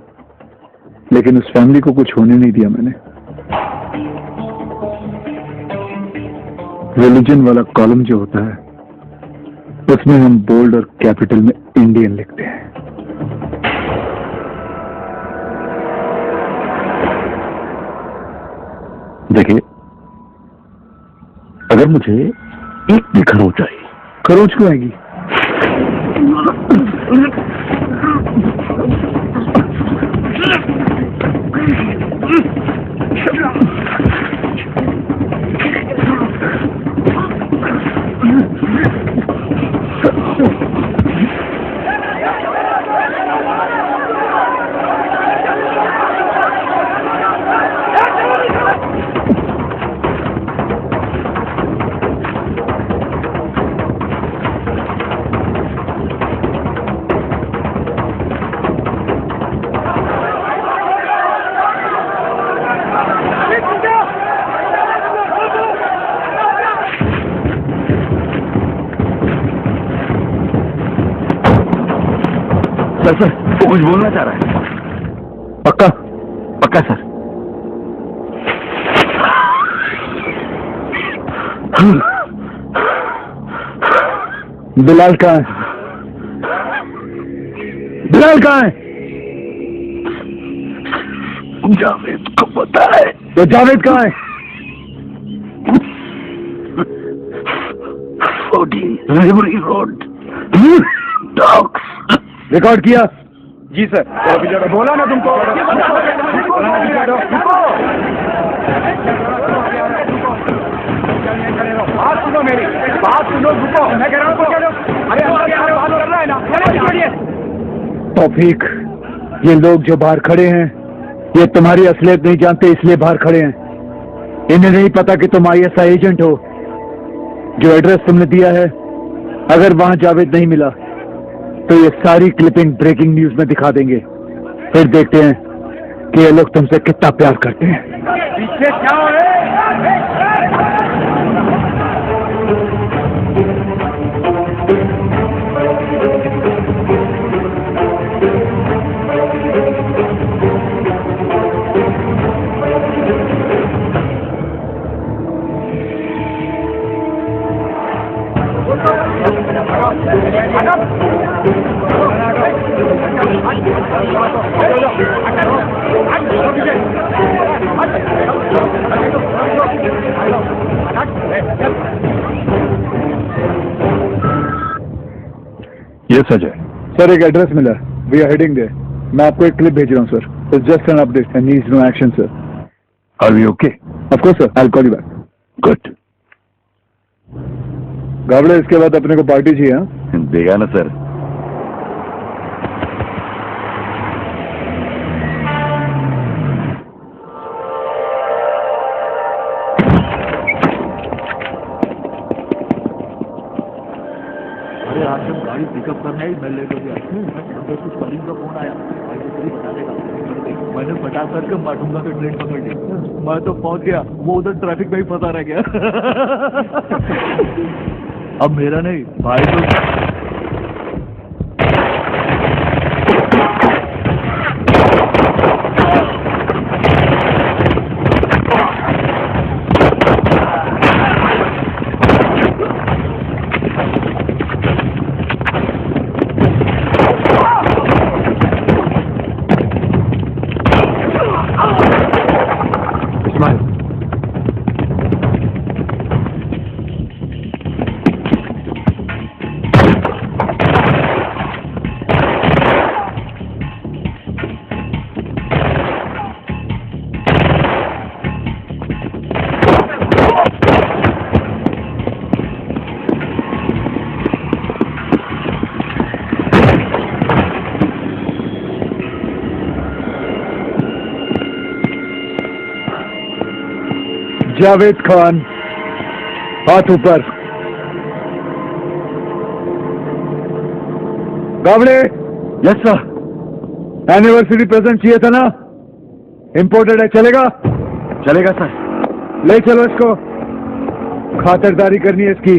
Speaker 3: लेकिन उस फैमिली को कुछ होने नहीं दिया मैंने। रिलीजन वाला कॉलम जो होता है उसमें हम बोल्ड और कैपिटल में इंडियन लिखते हैं।
Speaker 12: देखिए, अगर मुझे एक भी खरोच आई।
Speaker 3: खरोच क्यों आएगी?
Speaker 12: सर, वो कुछ बोलना चाह रहा है।
Speaker 3: पक्का?
Speaker 12: पक्का सर।
Speaker 3: बिलाल कहाँ है? बिलाल कहाँ है?
Speaker 12: जावेद को पता है।
Speaker 3: तो जावेद कहाँ है?
Speaker 12: 14 रेवरी रोड। डॉग्स।
Speaker 3: रिकॉर्ड किया?
Speaker 4: जी सर। बोला ना तुमको। बात सुनो मेरी, बात सुनो, रुको। मैं कह रहा हूँ अरे
Speaker 3: तौफीक, ये लोग जो बाहर खड़े हैं ये तुम्हारी असलियत नहीं जानते, इसलिए बाहर खड़े हैं। इन्हें नहीं पता कि तुम ISI एजेंट हो। जो एड्रेस तुमने दिया है, अगर वहां जावेद नहीं मिला तो ये सारी क्लिपिंग ब्रेकिंग न्यूज में दिखा देंगे। फिर देखते हैं कि ये लोग तुमसे कितना प्यार करते हैं।
Speaker 4: पीछे क्या है?
Speaker 1: ये अजय।
Speaker 3: सर, एक एड्रेस मिला। We are heading there. मैं आपको एक क्लिप भेज रहा हूँ sir. It's just an update and needs no action sir.
Speaker 1: Are we okay?
Speaker 3: Of course sir, I will call you back.
Speaker 1: Good.
Speaker 3: Gawde, इसके बाद अपने को पार्टी चाहिए? हाँ,
Speaker 12: देगा ना सर।
Speaker 6: आज जब गाड़ी पिकअप करने आई मैं लेट हो गया। कुछ कलीग का फोन आया, भाई तो तेरी बता देगा। मैंने फटाक करके माटूंगा तो ट्रेन पकड़ ली। मैं तो पहुंच गया, वो उधर ट्रैफिक में ही फंसा रह गया। अब मेरा नहीं भाई तो
Speaker 3: जावेद खान, हाथ ऊपर। Gawde.
Speaker 7: Yes sir.
Speaker 3: Anniversary present चाहिए था ना? इंपोर्टेड है, चलेगा?
Speaker 7: चलेगा सर।
Speaker 3: ले चलो इसको, खातिरदारी करनी है इसकी।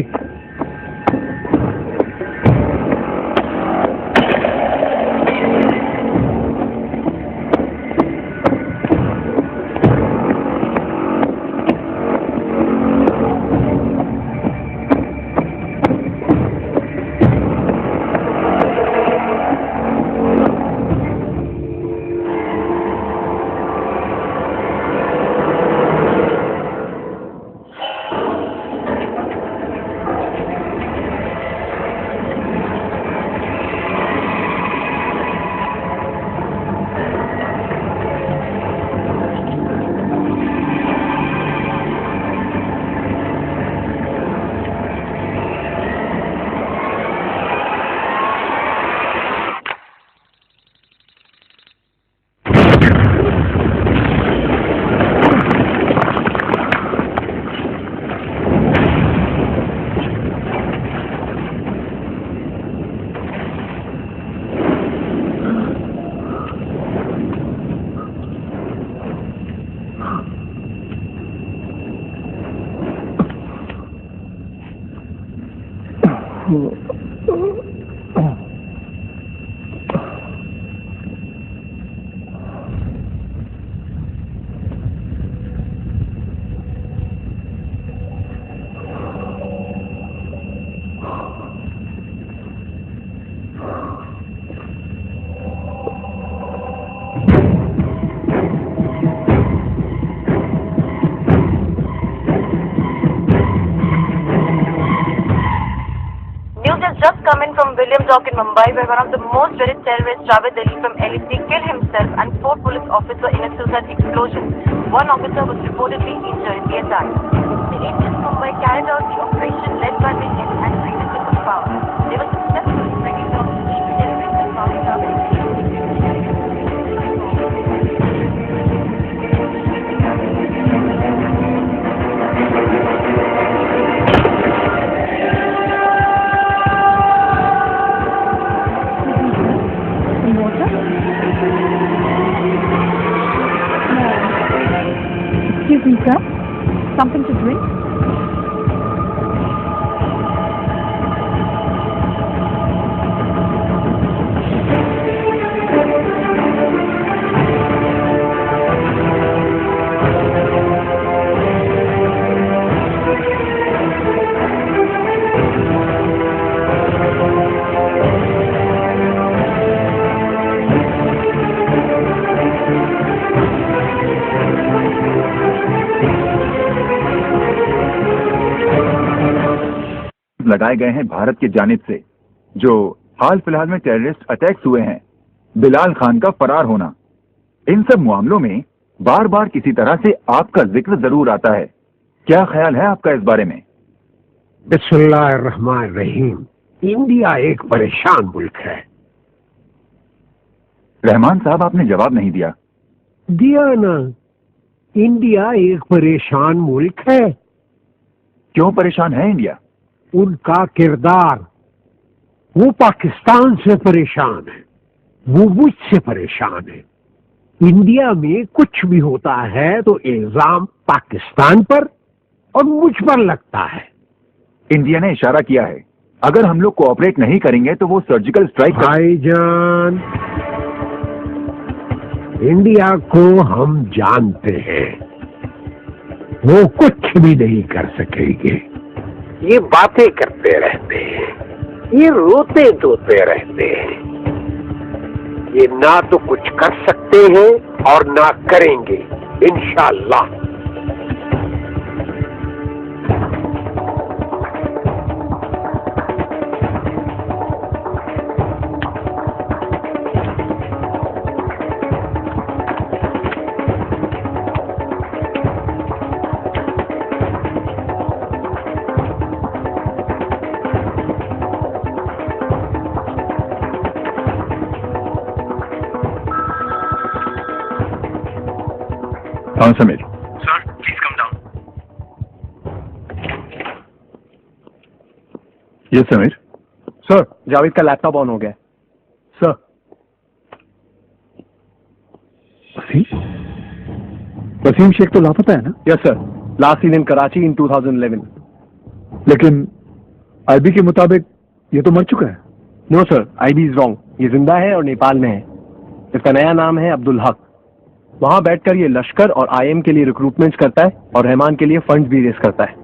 Speaker 13: Just come in from William Dock in Mumbai, where one of the most dreaded terrorists, Javed Ali from LEC, killed himself and 4 police officers in a suicide explosion. 1 officer was reportedly injured in the attack. The agents Mumbai carried out the operation led by the Indian and British of power. They were successful in bringing down the chief terrorist and founding Javed Ali.
Speaker 9: Excuse me, sir. Something to drink?
Speaker 1: लगाए गए हैं भारत की जानिब से। जो हाल फिलहाल में terrorist attacks हुए हैं, बिलाल खान का फरार होना, इन सब मामलों में बार बार किसी तरह से आपका जिक्र जरूर आता है। क्या ख्याल है आपका इस बारे में?
Speaker 8: बिस्मिल्लाहिर्रहमानिर्रहीम। इंडिया एक परेशान मुल्क है।
Speaker 1: रहमान साहब, आपने जवाब नहीं दिया।
Speaker 8: दिया ना, इंडिया एक परेशान मुल्क है।
Speaker 1: क्यों परेशान है इंडिया?
Speaker 8: उनका किरदार, वो पाकिस्तान से परेशान है, वो मुझसे परेशान है। इंडिया में कुछ भी होता है तो इल्जाम पाकिस्तान पर और मुझ पर लगता है।
Speaker 1: इंडिया ने इशारा किया है, अगर हम लोग कोऑपरेट नहीं करेंगे तो वो सर्जिकल स्ट्राइक।
Speaker 8: भाईजान, इंडिया को हम जानते हैं, वो कुछ भी नहीं कर सकेंगे। ये बातें करते रहते हैं, ये रोते धोते रहते हैं। ये ना तो कुछ कर सकते हैं और ना करेंगे, इंशाअल्लाह।
Speaker 1: हाँ Sameer.
Speaker 14: Sir, please come down.
Speaker 1: ये समीर।
Speaker 7: सर, जावेद का लैपटॉप ऑन हो गया। सर।
Speaker 3: वसीम शेख तो लापता है ना?
Speaker 7: Yes sir, last seen in Karachi in 2011।
Speaker 3: लेकिन आईबी के मुताबिक ये तो मर चुका है।
Speaker 7: No sir, IB is wrong. ये जिंदा है और नेपाल में है। इसका नया नाम है अब्दुल हक। वहां बैठकर ये लश्कर और आईएम के लिए रिक्रूटमेंट्स करता है और रहमान के लिए फंड्स भी रेस करता है।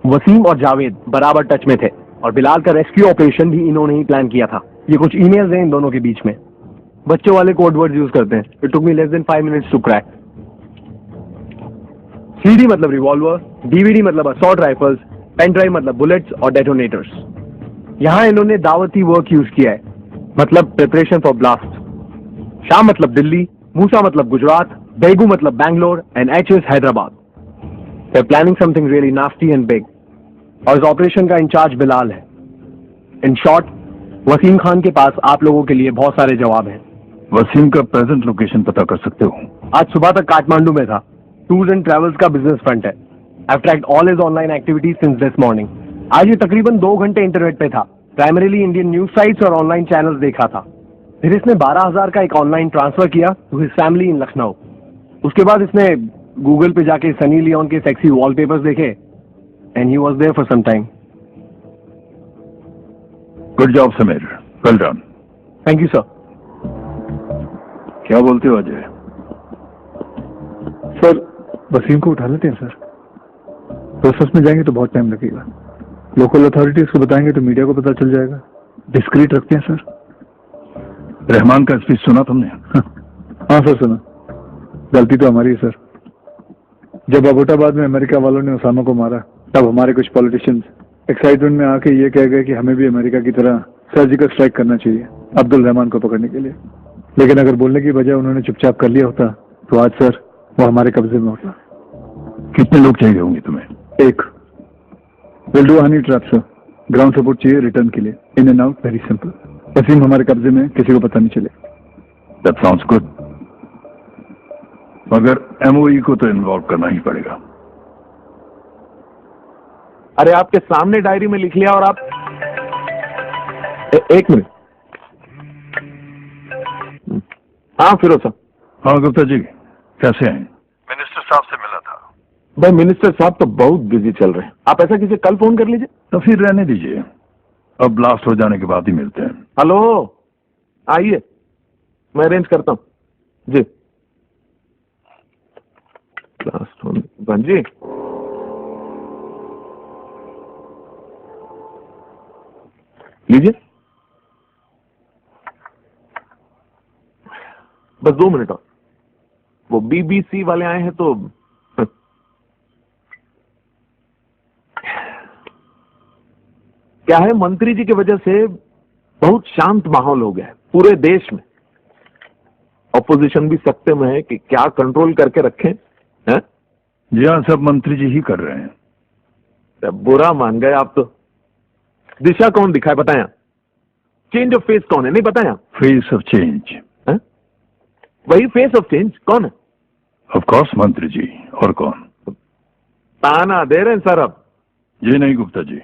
Speaker 7: वसीम और जावेद बराबर टच में थे और बिलाल का रेस्क्यू ऑपरेशन भी इन्होंने ही प्लान किया था। ये कुछ ईमेल्स हैं इन दोनों के बीच में। बच्चों वाले कोड वर्ड यूज करते हैं। It took me less than 5 minutes to crack. CD मतलब रिवॉल्वर, डीवीडी मतलब असॉल्ट राइफल्स, पेन ड्राइव मतलब बुलेट्स और डेटोनेटर्स। यहां इन्होंने दावती वर्क यूज किया है, मतलब प्रिपरेशन फॉर ब्लास्ट। शाम मतलब दिल्ली, मूसा मतलब गुजरात, बेगू मतलब Bangalore and HS Hyderabad. They are planning something really nasty and big. और इस ऑपरेशन का इंचार्ज बिलाल है। इन शॉर्ट, वसीम खान के पास आप लोगों के लिए बहुत सारे जवाब हैं।
Speaker 1: वसीम का प्रेजेंट लोकेशन पता कर सकते हो?
Speaker 7: आज सुबह तक काठमांडू में था। टूर्स एंड ट्रैवल्स का बिजनेस फ्रंट है। I've tracked all his online activities since this morning. आज ये तकरीबन 2 घंटे इंटरनेट पे था। प्राइमरीली इंडियन न्यूज साइट्स और ऑनलाइन चैनल्स देखा था। फिर इसने 12,000 का एक ऑनलाइन ट्रांसफर किया to his family in Lucknow. उसके बाद इसने गूगल पे जाके सनी लियोन के सेक्सी वॉलपेपर्स देखे and he was there for some time.
Speaker 1: Good job Sameer, well done.
Speaker 7: Thank you sir.
Speaker 1: क्या बोलते हो अजय?
Speaker 3: सर, वसीम को उठा लेते हैं सर। प्रोसेस में जाएंगे तो बहुत टाइम लगेगा। लोकल अथॉरिटीज को बताएंगे तो मीडिया को पता चल जाएगा। डिस्क्रीट रखते हैं सर।
Speaker 1: रहमान का स्पीच सुना तुमने?
Speaker 3: हाँ सर, सुना। गलती तो हमारी है सर। जब अबोटाबाद में अमेरिका वालों ने उसामा को मारा, तब हमारे कुछ पॉलिटिशियंस एक्साइटमेंट में आके ये कह गए कि हमें भी अमेरिका की तरह सर्जिकल स्ट्राइक करना चाहिए अब्दुल रहमान को पकड़ने के लिए। लेकिन अगर बोलने की बजाय उन्होंने चुपचाप कर लिया होता तो आज सर वो हमारे कब्जे में होता।
Speaker 1: कितने लोग चाहिए होंगे तुम्हें?
Speaker 3: एक। Will do honey trap sir. Ground support चाहिए रिटर्न के लिए। In and out, very simple. Waseem हमारे कब्जे में, किसी को पता नहीं चले।
Speaker 1: That sounds good. मगर एमओई को तो इन्वॉल्व करना ही पड़ेगा।
Speaker 6: अरे आपके सामने डायरी में लिख लिया और आप एक मिनट। हाँ फिरोज साहब।
Speaker 1: हाँ गुप्ता जी, कैसे हैं? मिनिस्टर साहब से मिला था।
Speaker 6: भाई मिनिस्टर साहब तो बहुत बिजी चल रहे हैं। आप ऐसा कीजिए, कल फोन कर लीजिए।
Speaker 1: तो फिर रहने दीजिए, अब ब्लास्ट हो जाने के बाद ही मिलते हैं।
Speaker 6: हेलो, आइए, मैं अरेंज करता हूं जी। ब्लास्ट होने के बाद जी। लीजिए, बस 2 मिनट और। वो बीबीसी वाले आए हैं तो क्या है, मंत्री जी की वजह से बहुत शांत माहौल हो गया है पूरे देश में। ऑपोजिशन भी सत्ते में है कि क्या कंट्रोल करके रखें हैं?
Speaker 1: जी हाँ, सब मंत्री जी ही कर रहे हैं।
Speaker 6: बुरा मान गए आप तो। दिशा कौन दिखाए बताएं? चेंज ऑफ फेस कौन है, नहीं बताएं?
Speaker 1: Face of change.
Speaker 6: वही फेस ऑफ चेंज कौन है?
Speaker 1: ऑफ कोर्स मंत्री जी, और कौन?
Speaker 6: ताना दे रहे हैं सर अब।
Speaker 1: जी नहीं गुप्ता जी,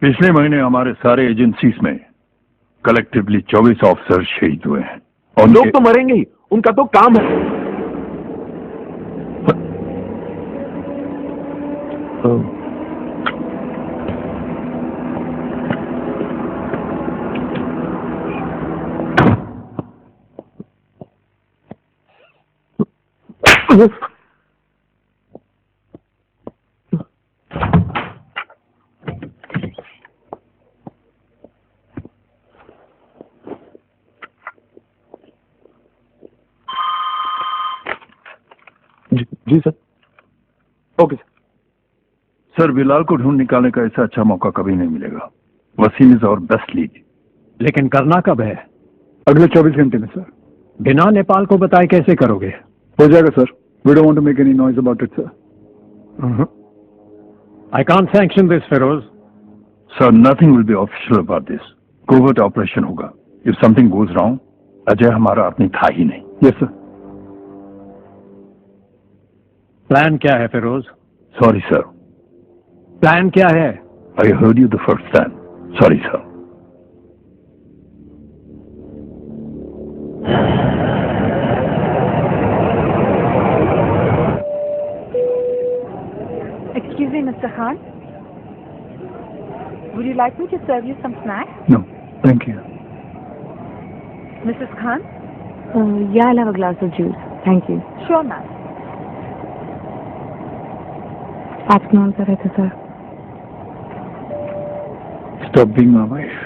Speaker 1: पिछले महीने हमारे सारे एजेंसीज में कलेक्टिवली 24 ऑफिसर शहीद हुए हैं। और
Speaker 6: लोग तो मरेंगे ही, उनका तो काम है। जी सर। ओके
Speaker 1: सर, बिलाल को ढूंढ निकालने का ऐसा अच्छा मौका कभी नहीं मिलेगा। Waseem is our best lead.
Speaker 8: लेकिन करना कब है?
Speaker 3: अगले 24 घंटे में सर।
Speaker 8: बिना नेपाल को बताए कैसे करोगे?
Speaker 3: हो जाएगा sir. We don't want to make any noise about it sir.
Speaker 8: I can't sanction this Firoz.
Speaker 1: Sir, nothing will be official about this. Covert operation होगा। If something goes wrong, Ajay हमारा आदमी था ही नहीं।
Speaker 3: Yes sir.
Speaker 8: प्लान क्या है Firoz?
Speaker 1: Sorry sir.
Speaker 8: Plan क्या है?
Speaker 1: I heard you the first time. Sorry sir.
Speaker 9: Excuse me, Mr. Khan. Would you like me to serve you some snacks?
Speaker 3: No, thank you.
Speaker 9: Mrs. Khan?
Speaker 11: Yeah, I'll have a glass of juice. Thank you.
Speaker 9: Sure, ma'am.
Speaker 11: आपके नाम कर रहे थे sir.
Speaker 3: Stop being my wife.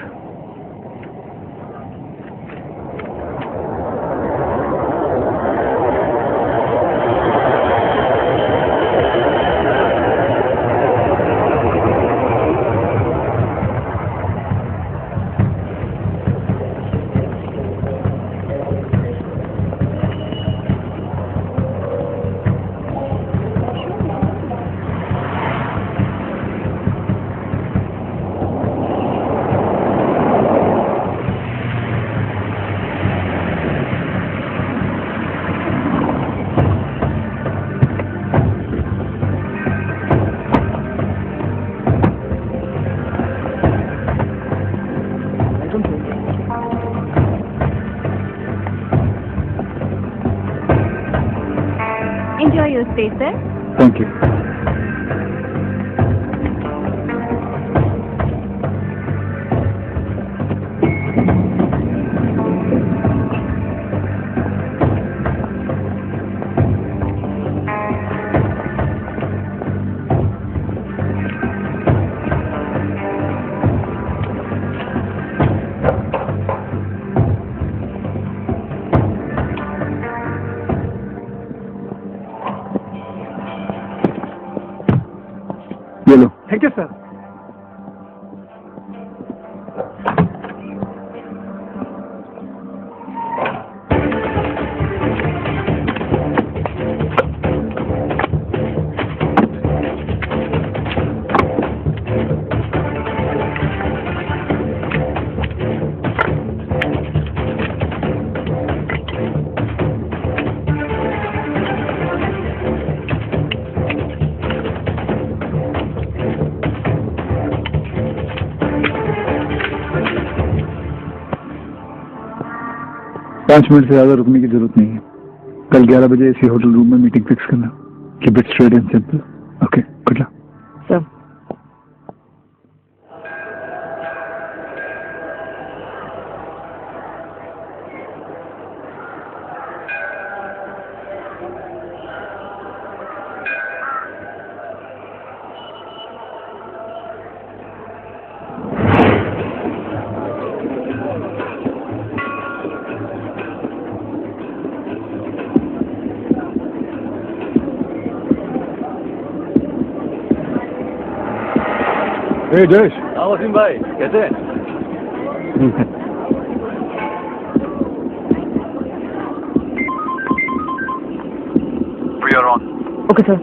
Speaker 9: Enjoy your stay, sir.
Speaker 3: Thank you. ये लो।
Speaker 4: Thank you sir.
Speaker 3: पाँच minute से ज्यादा रुकने की जरूरत नहीं है। कल 11 बजे इसी होटल रूम में मीटिंग फिक्स करना। Keep it straight and simple. Okay, good luck.
Speaker 11: Sir
Speaker 3: ए जयेश।
Speaker 12: हाँ वसीम भाई, कैसे हैं?
Speaker 11: Okay sir.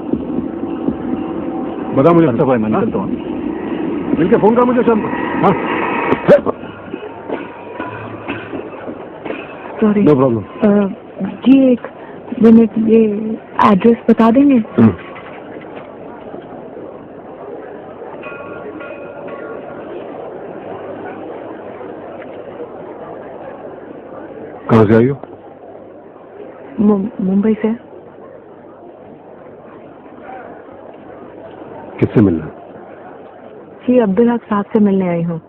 Speaker 3: बता मुझे। अच्छा भाई, मैं निकलता हूँ। मिलके फोन कर मुझे शाम को। हाँ
Speaker 11: सॉरी।
Speaker 3: No problem.
Speaker 11: जी एक मिनट, ये एड्रेस बता देंगे?
Speaker 3: कहाँ से आई हो?
Speaker 11: मुंबई से।
Speaker 3: किससे मिलना?
Speaker 11: जी अब्दुल हक साहब से मिलने आई हूँ।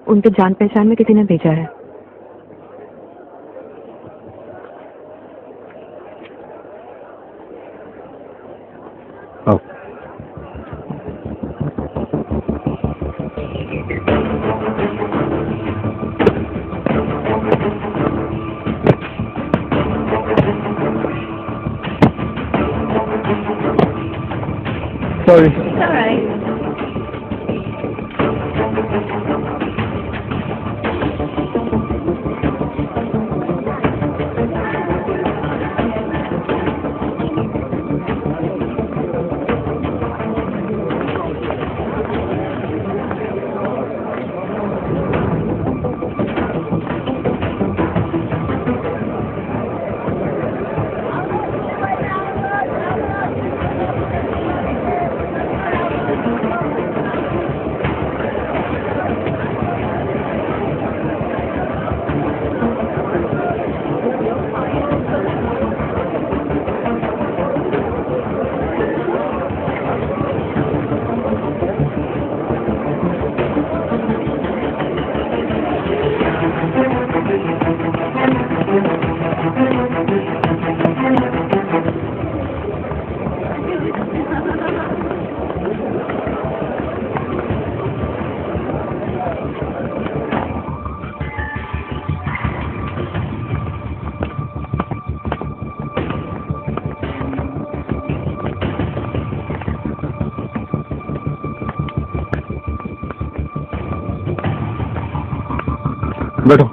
Speaker 11: उनके जान पहचान में किसी ने भेजा है।
Speaker 3: आओ। Sorry.
Speaker 9: It's all right.
Speaker 12: बैठो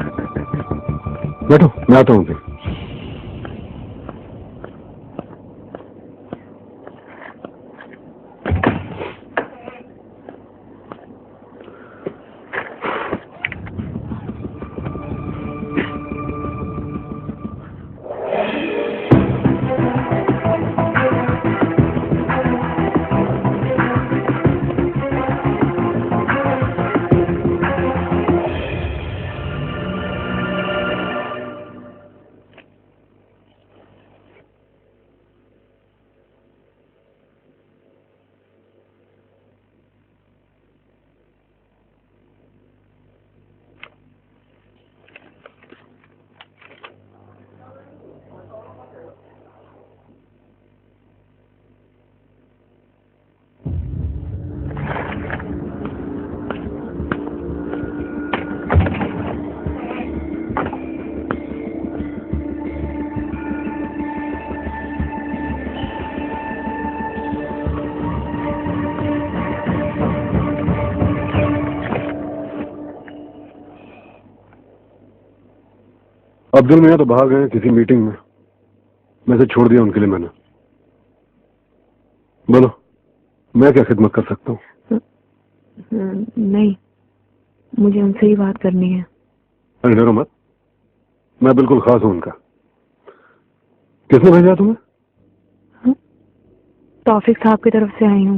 Speaker 12: बैठो, मैं आता हूँ फिर। अब्दुल मियां तो बाहर गए किसी मीटिंग में, मैं से छोड़ दिया उनके लिए मैंने। बोलो, मैं क्या खिदमत कर सकता हूँ?
Speaker 14: नहीं, मुझे उनसे ही बात करनी है।
Speaker 12: अरे डरो मत, मैं बिल्कुल खास हूँ उनका। किसने भेजा तुम्हें?
Speaker 14: तौफीक साहब की तरफ से आई हूँ।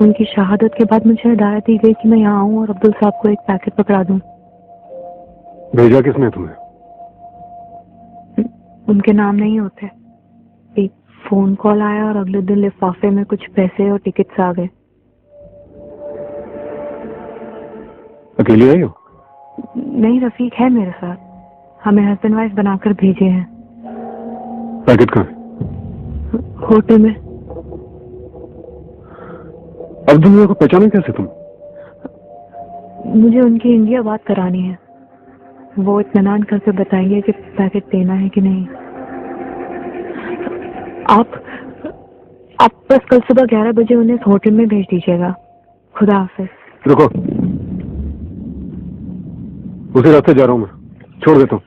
Speaker 14: उनकी शहादत के बाद मुझे हिदायत दी गई कि मैं यहाँ आऊँ और अब्दुल साहब को एक पैकेट पकड़ा दूँ।
Speaker 12: भेजा किसने तुम्हें?
Speaker 14: उनके नाम नहीं होते। एक फोन कॉल आया और अगले दिन लिफाफे में कुछ पैसे और टिकट्स आ गए।
Speaker 12: अकेली आई हो?
Speaker 14: नहीं, रफीक है मेरे साथ। हमें हस्बैंड वाइफ बनाकर भेजे हैं।
Speaker 12: पैकेट कहाँ है?
Speaker 14: होटल में।
Speaker 12: अब्दुल मियां को पहचाने कैसे तुम?
Speaker 14: मुझे उनकी इंडिया बात करानी है। वो इत्मीनान करके बताएंगे कि पैकेट देना है कि नहीं। आप बस कल सुबह 11 बजे उन्हें इस होटल में भेज दीजिएगा। खुदा हाफिज।
Speaker 12: रुको, उसी रास्ते जा रहा हूँ मैं, छोड़ देता हूँ।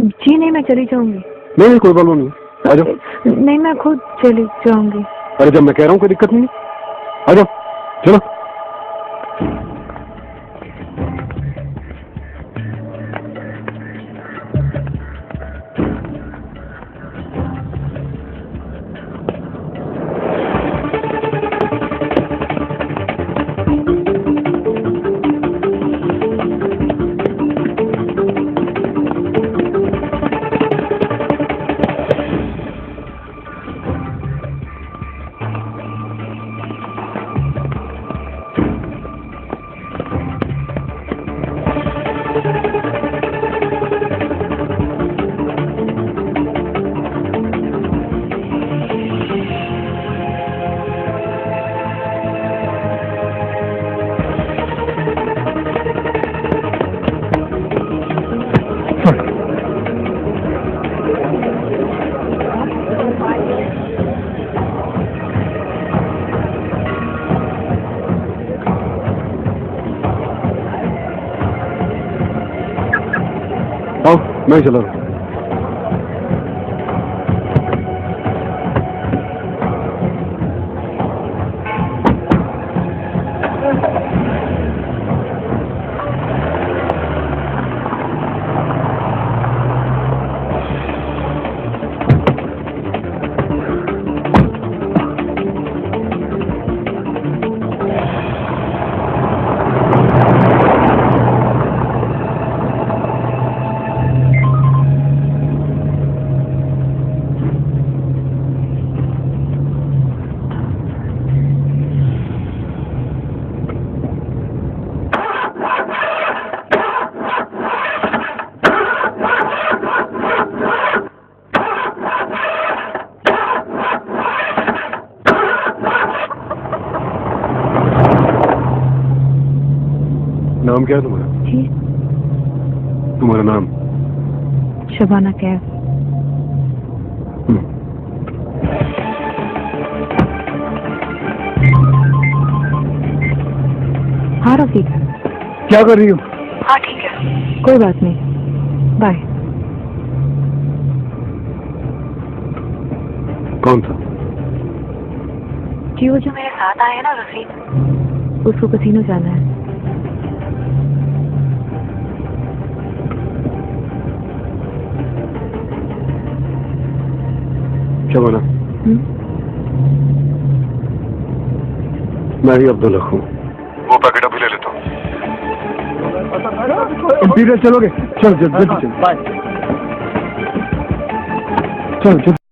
Speaker 14: जी नहीं, मैं चली जाऊंगी।
Speaker 12: नहीं, कोई प्रॉब्लम नहीं, आ जाओ।
Speaker 14: नहीं, मैं खुद चली जाऊंगी।
Speaker 12: अरे जब मैं कह रहा हूँ कोई दिक्कत नहीं, आ जाओ, चलो। मैं चला रहा हूँ। नाम क्या है तुम्हारा?
Speaker 14: जी,
Speaker 12: तुम्हारा नाम?
Speaker 14: शबाना कैफ। हाँ रफीक।
Speaker 3: क्या कर रही हो?
Speaker 14: हाँ ठीक है। कोई बात नहीं, बाय।
Speaker 12: कौन था?
Speaker 14: जी वो जो मेरे साथ आया ना रफीक, उसको कसीनो जाना है।
Speaker 12: शबाना, मैं ही अब्दुल हक हूँ। वो पैकेट अभी ले लेता हूँ।
Speaker 3: इंपीरियल चलोगे? चल जल्दी चल।
Speaker 7: बाय।
Speaker 3: चल चल।